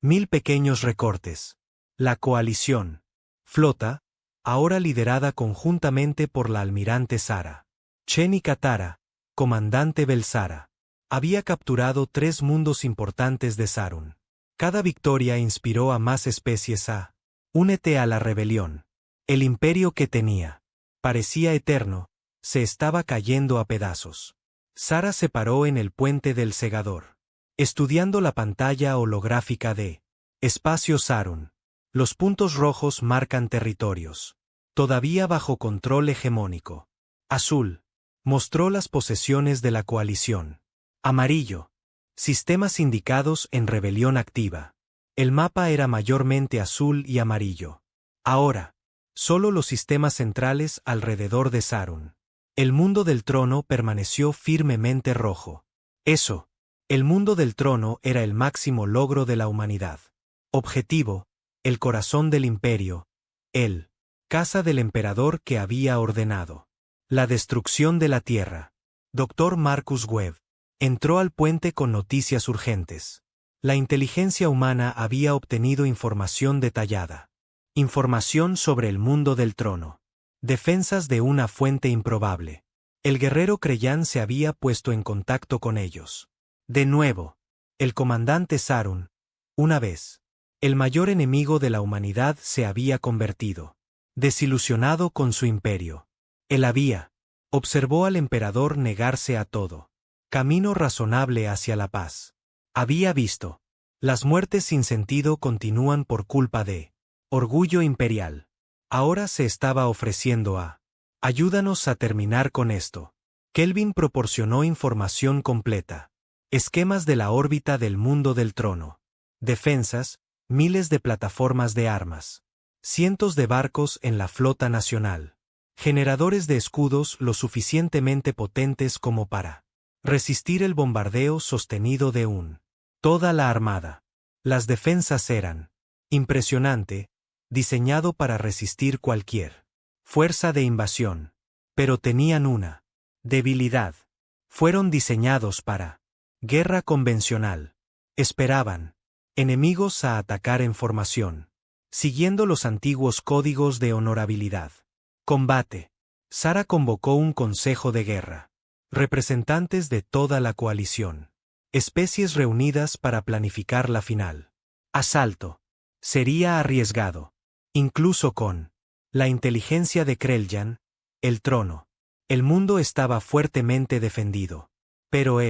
1000 pequeños recortes. La coalición. Flota, ahora liderada conjuntamente por la almirante Sara Chen y Katara, comandante Belsara, había capturado 3 mundos importantes de Sarun. Cada victoria inspiró a más especies a únete a la rebelión. El imperio que tenía parecía eterno, se estaba cayendo a pedazos. Sara se paró en el puente del segador, estudiando la pantalla holográfica de Espacio Sarun. Los puntos rojos marcan territorios, todavía bajo control hegemónico. Azul. Mostró las posesiones de la coalición. Amarillo. Sistemas indicados en rebelión activa. El mapa era mayormente azul y amarillo. Ahora, solo los sistemas centrales alrededor de Sarun. El mundo del trono permaneció firmemente rojo. Eso. El mundo del trono era el máximo logro de la humanidad. Objetivo. El corazón del imperio. El casa del emperador que había ordenado la destrucción de la tierra. Dr. Marcus Webb entró al puente con noticias urgentes. La inteligencia humana había obtenido información detallada. Información sobre el mundo del trono. Defensas de una fuente improbable. El guerrero Kreyan se había puesto en contacto con ellos. De nuevo. El comandante Sarun. Una vez. El mayor enemigo de la humanidad se había convertido. Desilusionado con su imperio. Él había. Observó al emperador negarse a todo. Camino razonable hacia la paz. Había visto. Las muertes sin sentido continúan por culpa de orgullo imperial. Ahora se estaba ofreciendo a ayúdanos a terminar con esto. Kelvin proporcionó información completa. Esquemas de la órbita del mundo del trono. Defensas, miles de plataformas de armas. Cientos de barcos en la flota nacional. Generadores de escudos lo suficientemente potentes como para resistir el bombardeo sostenido de toda la armada. Las defensas eran impresionante, diseñado para resistir cualquier fuerza de invasión. Pero tenían una debilidad. Fueron diseñados para guerra convencional. Esperaban enemigos a atacar en formación, siguiendo los antiguos códigos de honorabilidad. Combate. Sara convocó un consejo de guerra. Representantes de toda la coalición. Especies reunidas para planificar la final. Asalto. Sería arriesgado. Incluso con la inteligencia de Krelljan, el trono. El mundo estaba fuertemente defendido. Pero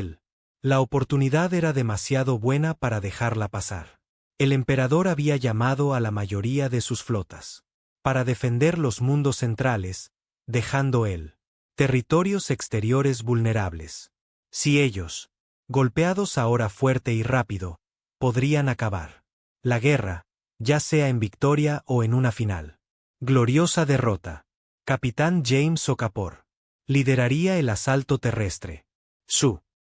la oportunidad era demasiado buena para dejarla pasar. El emperador había llamado a la mayoría de sus flotas para defender los mundos centrales, dejando territorios exteriores vulnerables. Si ellos, golpeados ahora fuerte y rápido, podrían acabar la guerra, ya sea en victoria o en una final. Gloriosa derrota. Capitán James Okafor lideraría el asalto terrestre.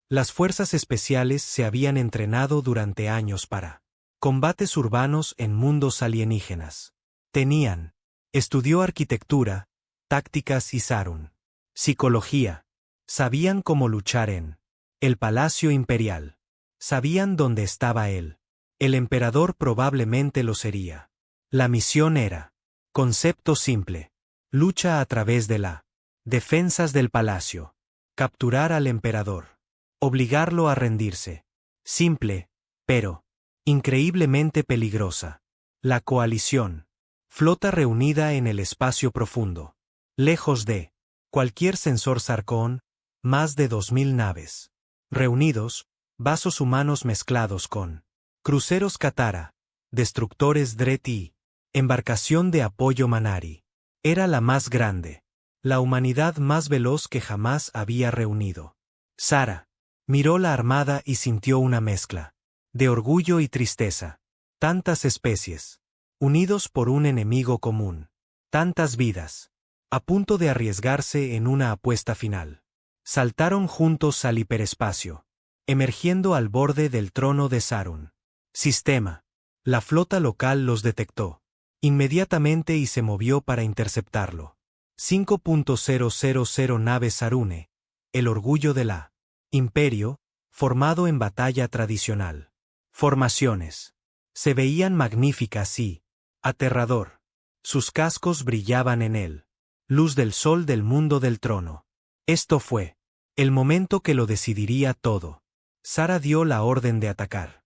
Las fuerzas especiales se habían entrenado durante años para combates urbanos en mundos alienígenas. Estudió arquitectura, tácticas y psicología. Sabían cómo luchar en el Palacio Imperial. Sabían dónde estaba él. El emperador probablemente lo sería. La misión era concepto simple. Lucha a través de defensas del palacio. Capturar al emperador. Obligarlo a rendirse. Simple, pero increíblemente peligrosa. La coalición. Flota reunida en el espacio profundo. Lejos de cualquier sensor Sarkon, más de 2000 naves. Reunidos, vasos humanos mezclados con cruceros Katara, destructores Dret y embarcación de apoyo Manari. Era la más grande. La humanidad más veloz que jamás había reunido. Sara miró la armada y sintió una mezcla de orgullo y tristeza. Tantas especies, unidos por un enemigo común. Tantas vidas, a punto de arriesgarse en una apuesta final. Saltaron juntos al hiperespacio, emergiendo al borde del trono de Sarun. Sistema. La flota local los detectó inmediatamente y se movió para interceptarlo. 5.000 nave Sarune, el orgullo de Imperio, formado en batalla tradicional. Formaciones. Se veían magníficas y aterrador. Sus cascos brillaban en luz del sol del mundo del trono. Esto fue el momento que lo decidiría todo. Sara dio la orden de atacar.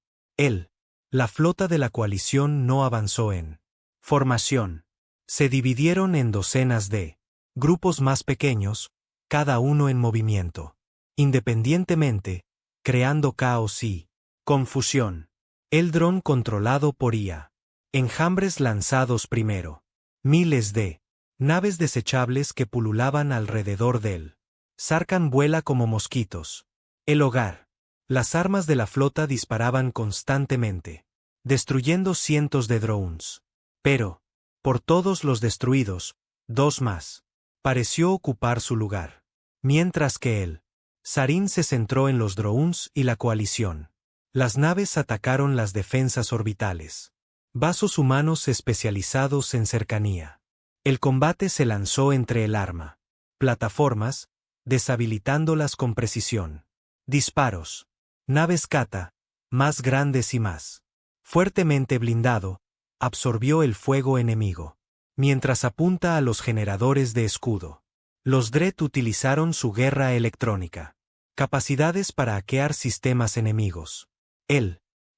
La flota de la coalición no avanzó en formación. Se dividieron en docenas de grupos más pequeños, cada uno en movimiento, independientemente, creando caos y confusión. El dron controlado por IA. Enjambres lanzados primero. Miles de naves desechables que pululaban alrededor del Sarkhan vuela como mosquitos. El hogar. Las armas de la flota disparaban constantemente, destruyendo cientos de drones. Pero, por todos los destruidos, dos más pareció ocupar su lugar. Mientras que Sarin se centró en los drones y la coalición. Las naves atacaron las defensas orbitales. Vasos humanos especializados en cercanía. El combate se lanzó entre el arma. Plataformas, deshabilitándolas con precisión. Disparos. Naves Kata, más grandes y más fuertemente blindado, absorbió el fuego enemigo. Mientras apunta a los generadores de escudo. Los Dret utilizaron su guerra electrónica. Capacidades para hackear sistemas enemigos.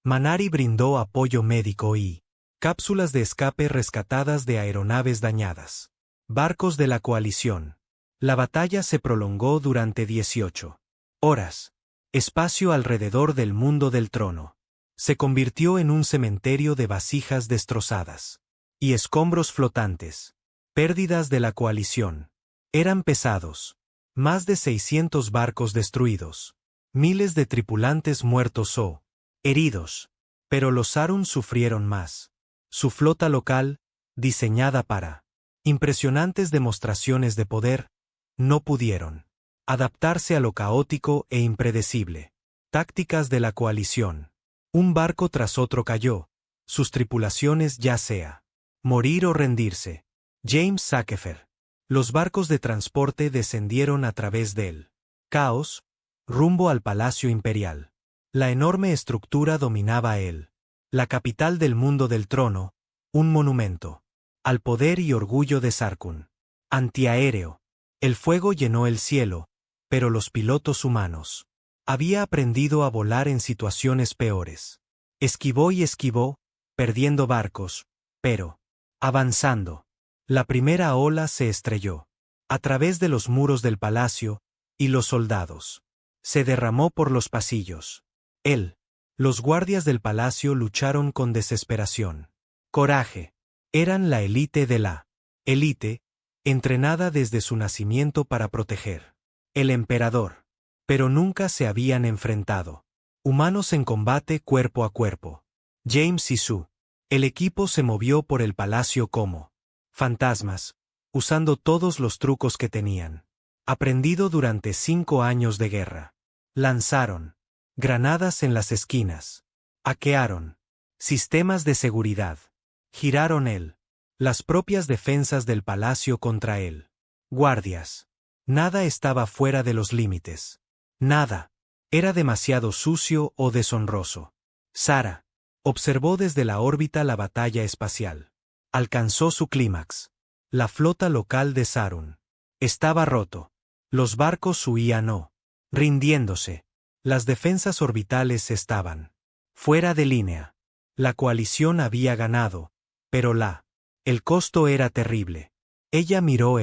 Manari brindó apoyo médico y cápsulas de escape rescatadas de aeronaves dañadas. Barcos de la coalición. La batalla se prolongó durante 18 horas. Espacio alrededor del mundo del trono. Se convirtió en un cementerio de vasijas destrozadas y escombros flotantes. Pérdidas de la coalición. Eran pesados. Más de 600 barcos destruidos. miles de tripulantes muertos o heridos. Pero los Sarun sufrieron más. Su flota local, diseñada para impresionantes demostraciones de poder, no pudieron adaptarse a lo caótico e impredecible. Tácticas de la coalición. Un barco tras otro cayó, sus tripulaciones ya sea morir o rendirse. James Sackeffer. Los barcos de transporte descendieron a través del caos, rumbo al Palacio Imperial. La enorme estructura dominaba la capital del mundo del trono, un monumento al poder y orgullo de Sarkun. Antiaéreo. El fuego llenó el cielo, pero los pilotos humanos había aprendido a volar en situaciones peores. Esquivó y esquivó, perdiendo barcos, pero avanzando. La primera ola se estrelló a través de los muros del palacio, y los soldados se derramó por los pasillos. Los guardias del palacio lucharon con desesperación. Coraje. Eran la élite de la élite, entrenada desde su nacimiento para proteger el emperador. Pero nunca se habían enfrentado humanos en combate cuerpo a cuerpo. James y el equipo se movió por el palacio como fantasmas, usando todos los trucos que tenían aprendido durante 5 años de guerra. Lanzaron granadas en las esquinas, hackearon sistemas de seguridad, giraron las propias defensas del palacio contra guardias. Nada estaba fuera de los límites. Nada era demasiado sucio o deshonroso. Sara observó desde la órbita la batalla espacial. Alcanzó su clímax. La flota local de Sarun estaba roto. Los barcos huían o rindiéndose. Las defensas orbitales estaban fuera de línea. La coalición había ganado, pero el costo era terrible. Ella miró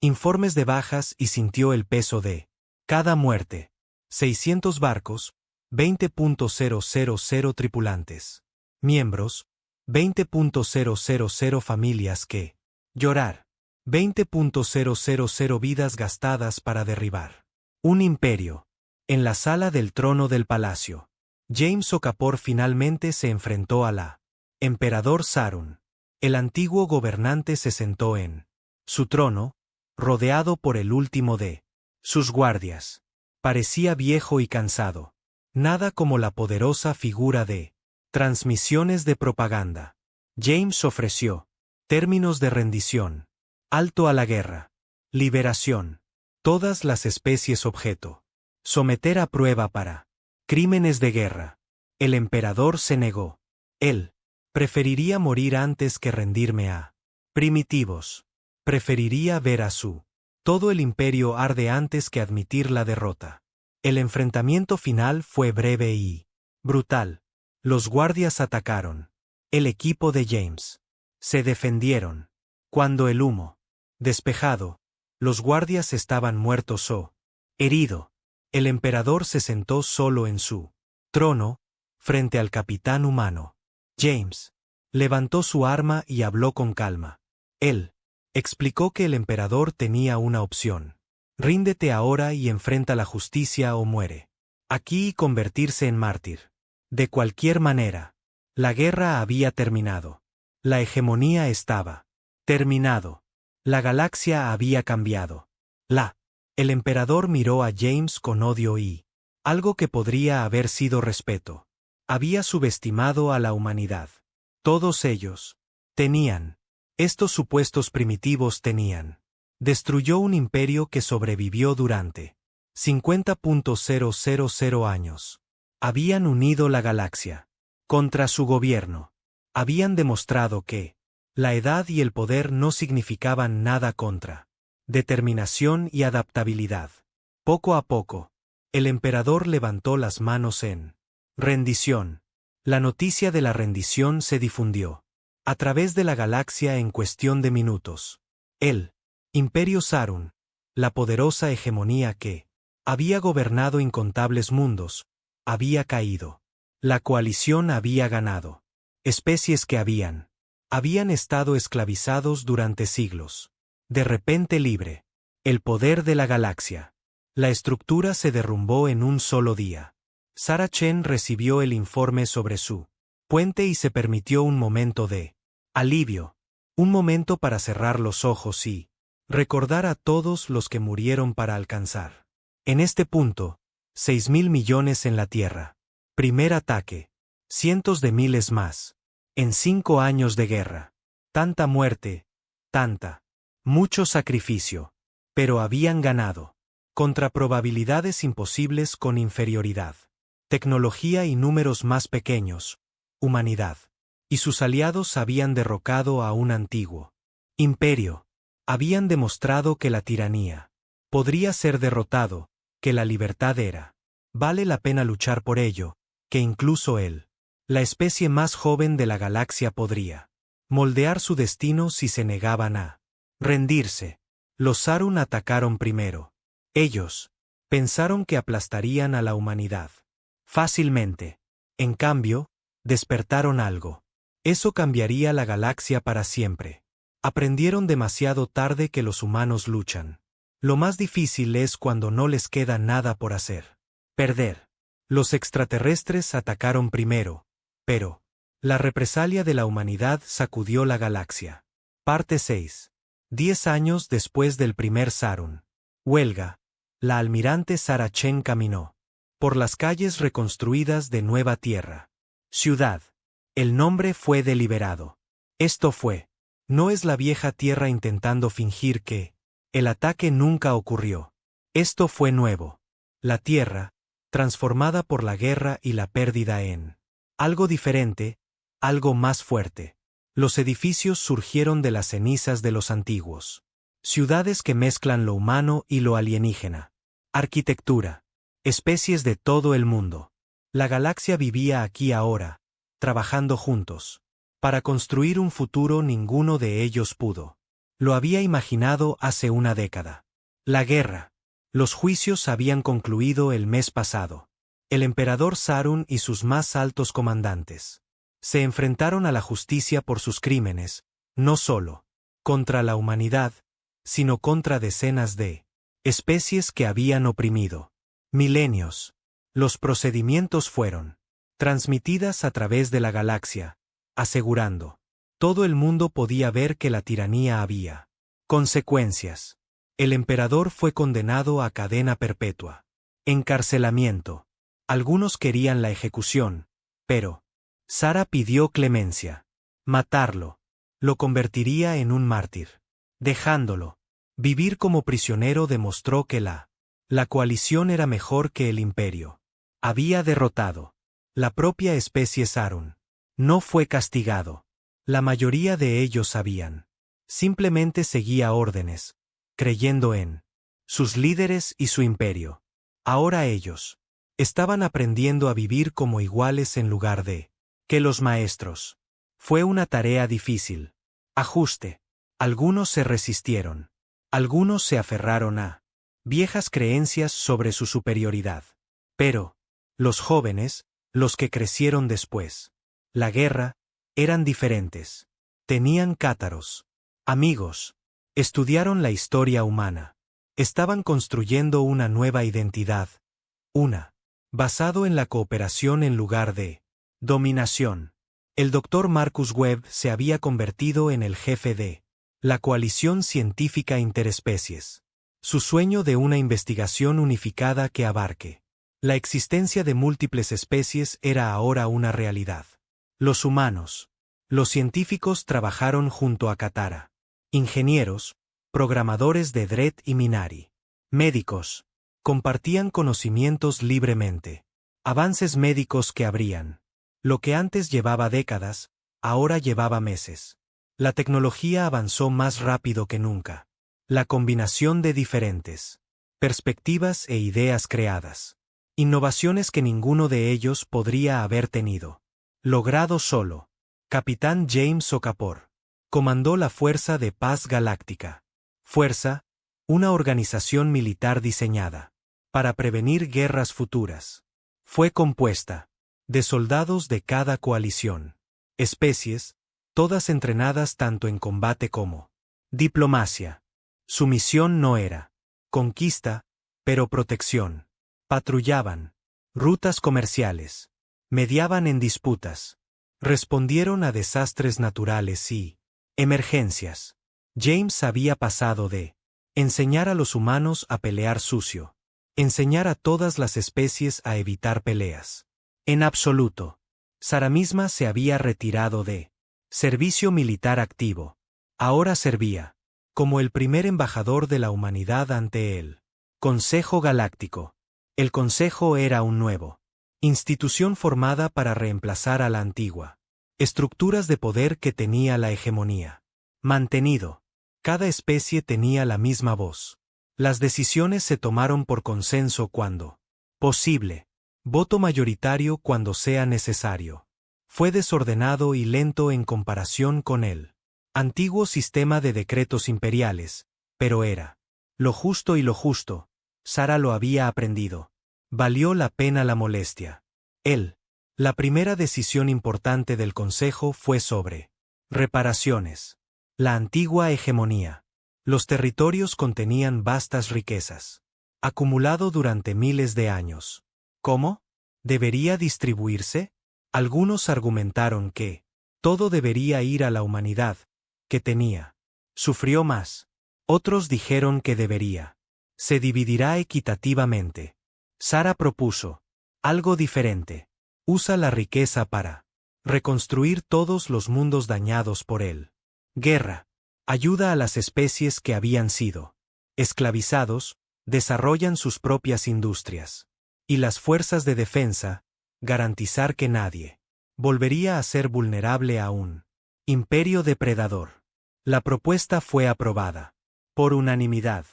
informes de bajas y sintió el peso de cada muerte. 600 barcos, 20.000 tripulantes. Miembros, 20.000 familias que llorar. 20.000 vidas gastadas para derribar un imperio. En la sala del trono del palacio, James Okafor finalmente se enfrentó a emperador Sarun. El antiguo gobernante se sentó en su trono, rodeado por el último de sus guardias. Parecía viejo y cansado. Nada como la poderosa figura de transmisiones de propaganda. James ofreció términos de rendición, alto a la guerra, liberación, todas las especies objeto, someter a prueba para crímenes de guerra. El emperador se negó. Él preferiría morir antes que rendirme a primitivos. Preferiría ver a todo el imperio arde antes que admitir la derrota. El enfrentamiento final fue breve y brutal. Los guardias atacaron. El equipo de James se defendieron. Cuando el humo despejado, los guardias estaban muertos o herido. El emperador se sentó solo en su trono, frente al capitán humano. James levantó su arma y habló con calma. Él explicó que el emperador tenía una opción. Ríndete ahora y enfrenta la justicia o muere aquí y convertirse en mártir. De cualquier manera, la guerra había terminado. La hegemonía estaba terminado. La galaxia había cambiado. El emperador miró a James con odio y algo que podría haber sido respeto. Había subestimado a la humanidad. Todos ellos tenían. Estos supuestos primitivos tenían. Destruyó un imperio que sobrevivió durante 50.000 años. Habían unido la galaxia contra su gobierno. Habían demostrado que la edad y el poder no significaban nada contra determinación y adaptabilidad. Poco a poco, el emperador levantó las manos en rendición. La noticia de la rendición se difundió a través de la galaxia en cuestión de minutos. El Imperio Sarun, la poderosa hegemonía que había gobernado incontables mundos, había caído. La coalición había ganado. Especies que habían estado esclavizados durante siglos. De repente libre. El poder de la galaxia La estructura se derrumbó en un solo día. Sarah Chen recibió el informe sobre su puente y se permitió un momento de alivio. Un momento para cerrar los ojos y recordar a todos los que murieron para alcanzar. En este punto, 6.000 millones en la Tierra. Primer ataque. Cientos de miles más. En 5 años de guerra. Tanta muerte, mucho sacrificio. Pero habían ganado. Contra probabilidades imposibles con inferioridad. Tecnología y números más pequeños. Humanidad. Y sus aliados habían derrocado a un antiguo imperio. Habían demostrado que la tiranía podría ser derrotado, que la libertad era. Vale la pena luchar por ello, que incluso él, la especie más joven de la galaxia, podría moldear su destino si se negaban a rendirse. Los Sarun atacaron primero. Ellos pensaron que aplastarían a la humanidad fácilmente. En cambio, despertaron algo. Eso cambiaría la galaxia para siempre. Aprendieron demasiado tarde que los humanos luchan. Lo más difícil es cuando no les queda nada por hacer. Perder. Los extraterrestres atacaron primero, pero la represalia de la humanidad sacudió la galaxia. Parte 6. 10 años después del primer Sarun. Huelga. La almirante Sarah Chen caminó por las calles reconstruidas de Nueva Tierra. Ciudad. El nombre fue deliberado. Esto fue. No es la vieja Tierra intentando fingir que el ataque nunca ocurrió. Esto fue nuevo. La Tierra, transformada por la guerra y la pérdida en algo diferente, algo más fuerte. Los edificios surgieron de las cenizas de los antiguos. Ciudades que mezclan lo humano y lo alienígena. Arquitectura. Especies de todo el mundo. La galaxia vivía aquí ahora, trabajando juntos. Para construir un futuro ninguno de ellos pudo. Lo había imaginado hace una década. La guerra. Los juicios habían concluido el mes pasado. El emperador Sarun y sus más altos comandantes se enfrentaron a la justicia por sus crímenes, no solo contra la humanidad, sino contra decenas de especies que habían oprimido milenios. Los procedimientos fueron transmitidas a través de la galaxia, asegurando. Todo el mundo podía ver que la tiranía había consecuencias. El emperador fue condenado a cadena perpetua. Encarcelamiento. Algunos querían la ejecución, pero Sarah pidió clemencia. Matarlo. Lo convertiría en un mártir. Dejándolo vivir como prisionero demostró que la coalición era mejor que el imperio. Había derrotado la propia especie Sarun. No fue castigado. La mayoría de ellos sabían. Simplemente seguía órdenes, creyendo en sus líderes y su imperio. Ahora ellos estaban aprendiendo a vivir como iguales en lugar de que los maestros. Fue una tarea difícil. Ajuste. Algunos se resistieron. Algunos se aferraron a viejas creencias sobre su superioridad. Pero los jóvenes, los que crecieron después la guerra, eran diferentes. Tenían cátaros, amigos, estudiaron la historia humana. Estaban construyendo una nueva identidad, basado en la cooperación en lugar de dominación. El Dr. Marcus Webb se había convertido en el jefe de la coalición científica interespecies. Su sueño de una investigación unificada que abarque la existencia de múltiples especies era ahora una realidad. Los humanos, los científicos trabajaron junto a Katara. Ingenieros, programadores de Dredd y Minari. Médicos, compartían conocimientos libremente. Avances médicos que abrían. Lo que antes llevaba décadas, ahora llevaba meses. La tecnología avanzó más rápido que nunca. La combinación de diferentes perspectivas e ideas creadas. Innovaciones que ninguno de ellos podría haber tenido. Logrado solo. Capitán James Okafor comandó la Fuerza de Paz Galáctica. Fuerza, una organización militar diseñada para prevenir guerras futuras. Fue compuesta de soldados de cada coalición. Especies, todas entrenadas tanto en combate como diplomacia. Su misión no era conquista, pero protección. Patrullaban. Rutas comerciales. Mediaban en disputas. Respondieron a desastres naturales y emergencias. James había pasado de enseñar a los humanos a pelear sucio. Enseñar a todas las especies a evitar peleas. En absoluto. Sara misma se había retirado de servicio militar activo. Ahora servía como el primer embajador de la humanidad ante el Consejo Galáctico. El Consejo era un nuevo institución formada para reemplazar a la antigua estructuras de poder que tenía la hegemonía. Mantenido. Cada especie tenía la misma voz. Las decisiones se tomaron por consenso cuando posible. Voto mayoritario cuando sea necesario. Fue desordenado y lento en comparación con el antiguo sistema de decretos imperiales, pero era lo justo y lo justo. Sara lo había aprendido. Valió la pena la molestia. La primera decisión importante del Consejo fue sobre reparaciones. La antigua hegemonía. Los territorios contenían vastas riquezas. Acumulado durante miles de años. ¿Cómo? ¿Debería distribuirse? Algunos argumentaron que todo debería ir a la humanidad, que tenía. Sufrió más. Otros dijeron que debería. Se dividirá equitativamente. Sara propuso algo diferente. Usa la riqueza para reconstruir todos los mundos dañados por él. Guerra. Ayuda a las especies que habían sido esclavizados, desarrollan sus propias industrias. Y las fuerzas de defensa, garantizar que nadie volvería a ser vulnerable a un imperio depredador. La propuesta fue aprobada. Por unanimidad.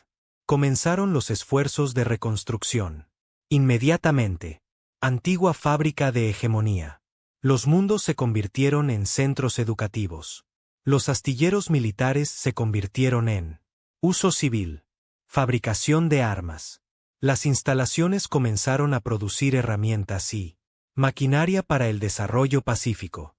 Comenzaron los esfuerzos de reconstrucción. Inmediatamente. Antigua fábrica de hegemonía. Los mundos se convirtieron en centros educativos. Los astilleros militares se convirtieron en uso civil. Fabricación de armas. Las instalaciones comenzaron a producir herramientas y maquinaria para el desarrollo pacífico.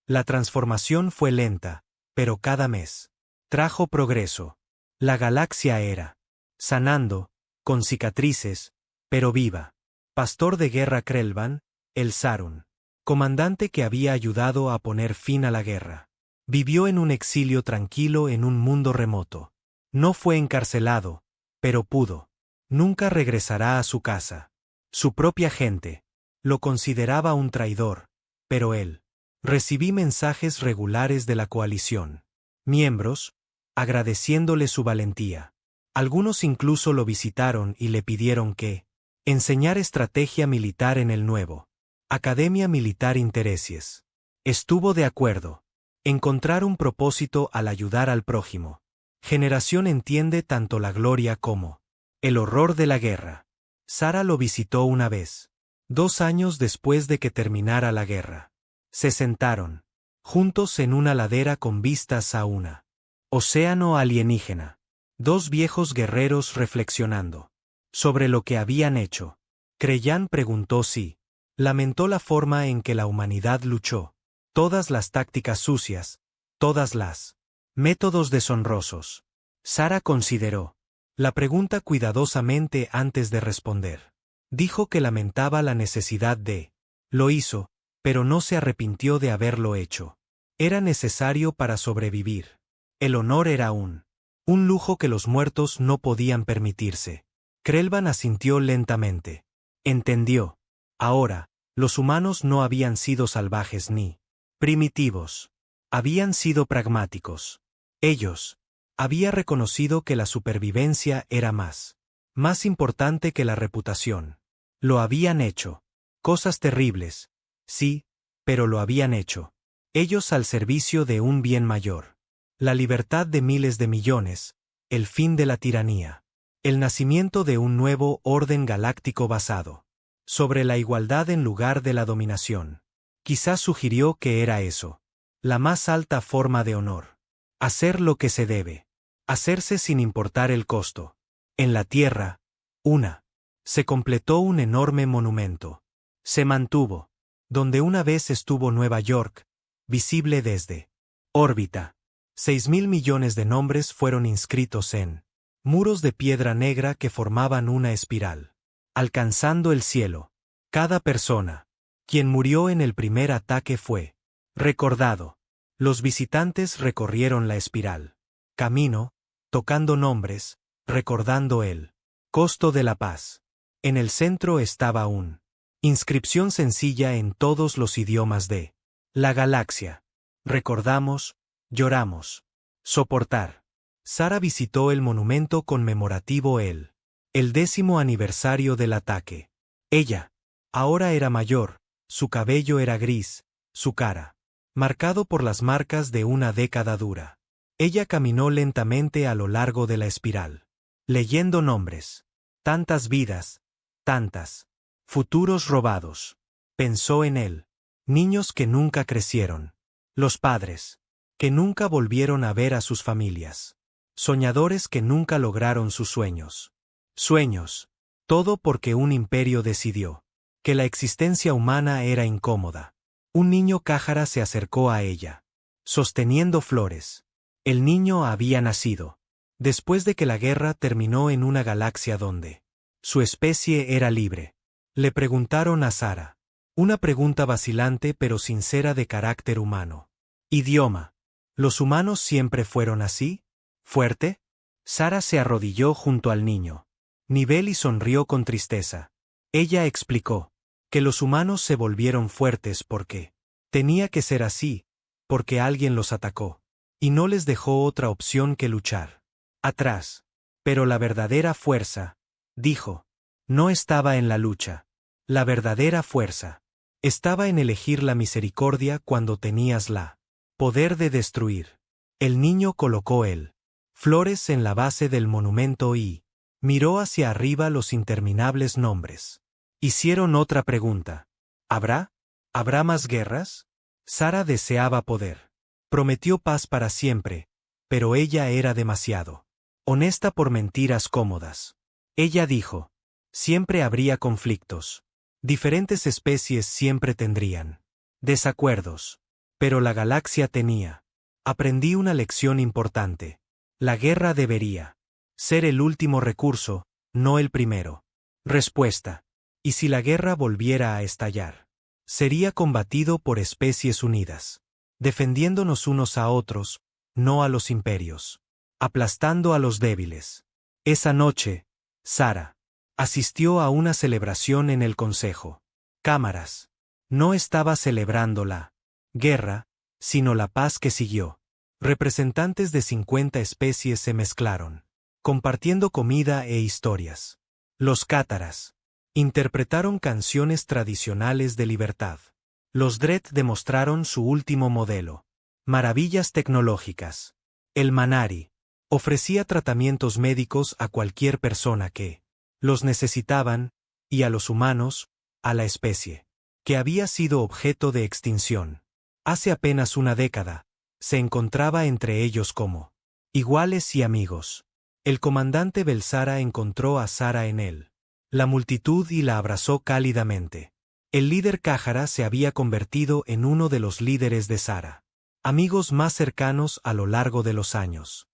La transformación fue lenta, pero cada mes trajo progreso. La galaxia era sanando, con cicatrices, pero viva. Pastor de guerra Krelvan, el Sarun, comandante que había ayudado a poner fin a la guerra. Vivió en un exilio tranquilo en un mundo remoto. No fue encarcelado, pero pudo. Nunca regresará a su casa. Su propia gente lo consideraba un traidor, pero él. Recibí mensajes regulares de la coalición. Miembros, agradeciéndole su valentía. Algunos incluso lo visitaron y le pidieron que enseñar estrategia militar en el nuevo Academia Militar Intereses. Estuvo de acuerdo. Encontrar un propósito al ayudar al prójimo. Generación entiende tanto la gloria como el horror de la guerra. Sara lo visitó una vez. 2 años después de que terminara la guerra. Se sentaron juntos en una ladera con vistas a una océano alienígena. 2 viejos guerreros reflexionando sobre lo que habían hecho. Creyan preguntó si lamentó la forma en que la humanidad luchó. Todas las tácticas sucias, todas las métodos deshonrosos. Sara consideró la pregunta cuidadosamente antes de responder. Dijo que lamentaba la necesidad de. Lo hizo, pero no se arrepintió de haberlo hecho. Era necesario para sobrevivir. El honor era un lujo que los muertos no podían permitirse. Krelvan asintió lentamente. Entendió. Ahora, los humanos no habían sido salvajes ni primitivos. Habían sido pragmáticos. Ellos. Había reconocido que la supervivencia era más importante que la reputación. Lo habían hecho. Cosas terribles. Sí, pero lo habían hecho. Ellos al servicio de un bien mayor. La libertad de miles de millones, el fin de la tiranía. El nacimiento de un nuevo orden galáctico basado sobre la igualdad en lugar de la dominación. Quizás sugirió que era eso. La más alta forma de honor. Hacer lo que se debe. Hacerse sin importar el costo. En la Tierra, se completó un enorme monumento. Se mantuvo. Donde una vez estuvo Nueva York, visible desde órbita. 6.000 millones de nombres fueron inscritos en muros de piedra negra que formaban una espiral. Alcanzando el cielo. Cada persona, quien murió en el primer ataque fue recordado. Los visitantes recorrieron la espiral. Camino, tocando nombres, recordando el costo de la paz. En el centro estaba una inscripción sencilla en todos los idiomas de la galaxia. Recordamos, lloramos. Soportar. Sara visitó el monumento conmemorativo el 10º aniversario del ataque. Ella, ahora era mayor, su cabello era gris, su cara, marcado por las marcas de una década dura. Ella caminó lentamente a lo largo de la espiral, leyendo nombres. Tantas vidas, tantas. Futuros robados. Pensó en él. Niños que nunca crecieron. Los padres, que nunca volvieron a ver a sus familias. Soñadores que nunca lograron sus sueños. Sueños. Todo porque un imperio decidió que la existencia humana era incómoda. Un niño cájara se acercó a ella, sosteniendo flores. El niño había nacido después de que la guerra terminó en una galaxia donde su especie era libre. Le preguntaron a Sara. Una pregunta vacilante pero sincera de carácter humano. Idioma. ¿Los humanos siempre fueron así? ¿Fuerte? Sara se arrodilló junto al niño. Niveli sonrió con tristeza. Ella explicó que los humanos se volvieron fuertes porque tenía que ser así, porque alguien los atacó, y no les dejó otra opción que luchar atrás. Pero la verdadera fuerza, dijo, no estaba en la lucha. La verdadera fuerza estaba en elegir la misericordia cuando tenías la poder de destruir. El niño colocó flores en la base del monumento y miró hacia arriba los interminables nombres. Hicieron otra pregunta. ¿Habrá más guerras? Sara deseaba poder. Prometió paz para siempre, pero ella era demasiado honesta por mentiras cómodas. Ella dijo, siempre habría conflictos. Diferentes especies siempre tendrían desacuerdos. Pero la galaxia tenía. Aprendí una lección importante. La guerra debería ser el último recurso, no el primero. Respuesta. ¿Y si la guerra volviera a estallar? Sería combatido por especies unidas, defendiéndonos unos a otros, no a los imperios, aplastando a los débiles. Esa noche, Sara asistió a una celebración en el consejo. Cámaras. No estaba celebrando la guerra, sino la paz que siguió. Representantes de 50 especies se mezclaron, compartiendo comida e historias. Los cátaras interpretaron canciones tradicionales de libertad. Los Dredd demostraron su último modelo. Maravillas tecnológicas. El Manari ofrecía tratamientos médicos a cualquier persona que los necesitaban, y a los humanos, a la especie que había sido objeto de extinción. Hace apenas una década, se encontraba entre ellos como iguales y amigos. El comandante Belsara encontró a Sara en él. La multitud y la abrazó cálidamente. El líder cájara se había convertido en uno de los líderes de Sara. Amigos más cercanos a lo largo de los años.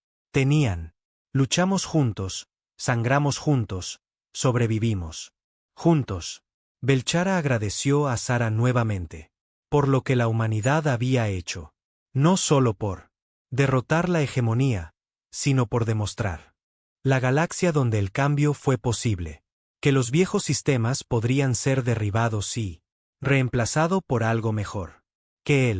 Luchamos juntos, sangramos juntos, sobrevivimos juntos. Belsara agradeció a Sara nuevamente por lo que la humanidad había hecho, no solo por derrotar la hegemonía, sino por demostrar la galaxia donde el cambio fue posible, que los viejos sistemas podrían ser derribados y reemplazado por algo mejor, que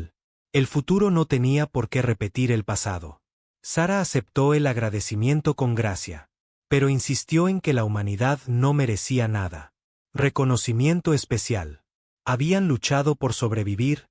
el futuro no tenía por qué repetir el pasado. Sara aceptó el agradecimiento con gracia, pero insistió en que la humanidad no merecía nada. Reconocimiento especial. Habían luchado por sobrevivir,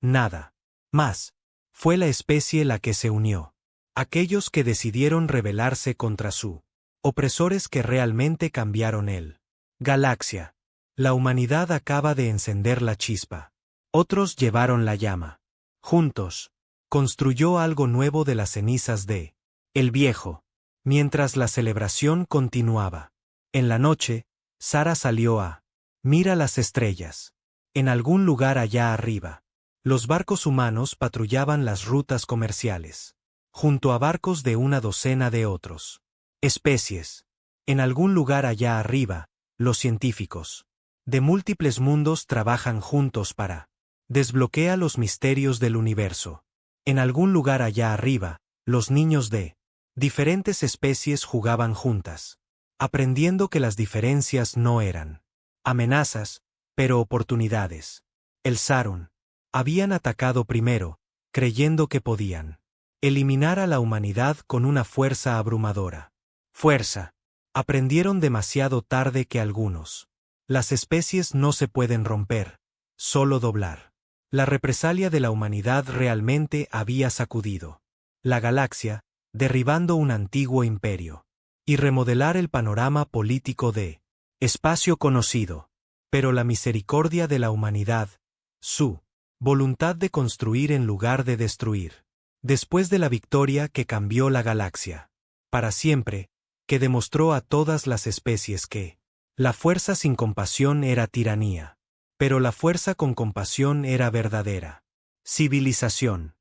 nada más. Fue la especie la que se unió. Aquellos que decidieron rebelarse contra su opresores que realmente cambiaron galaxia. La humanidad acaba de encender la chispa. Otros llevaron la llama. Juntos, construyó algo nuevo de las cenizas de el viejo. Mientras la celebración continuaba. En la noche, Sara salió a mira las estrellas. En algún lugar allá arriba, los barcos humanos patrullaban las rutas comerciales, junto a barcos de una docena de otros. Especies. En algún lugar allá arriba, los científicos de múltiples mundos trabajan juntos para desbloquear los misterios del universo. En algún lugar allá arriba, los niños de diferentes especies jugaban juntas, aprendiendo que las diferencias no eran amenazas, pero oportunidades. El Sarun habían atacado primero, creyendo que podían eliminar a la humanidad con una fuerza abrumadora. Fuerza. Aprendieron demasiado tarde que algunos. Las especies no se pueden romper, solo doblar. La represalia de la humanidad realmente había sacudido la galaxia, derribando un antiguo imperio, y remodelar el panorama político de espacio conocido. Pero la misericordia de la humanidad, su voluntad de construir en lugar de destruir, después de la victoria que cambió la galaxia para siempre, que demostró a todas las especies que la fuerza sin compasión era tiranía, pero la fuerza con compasión era verdadera civilización.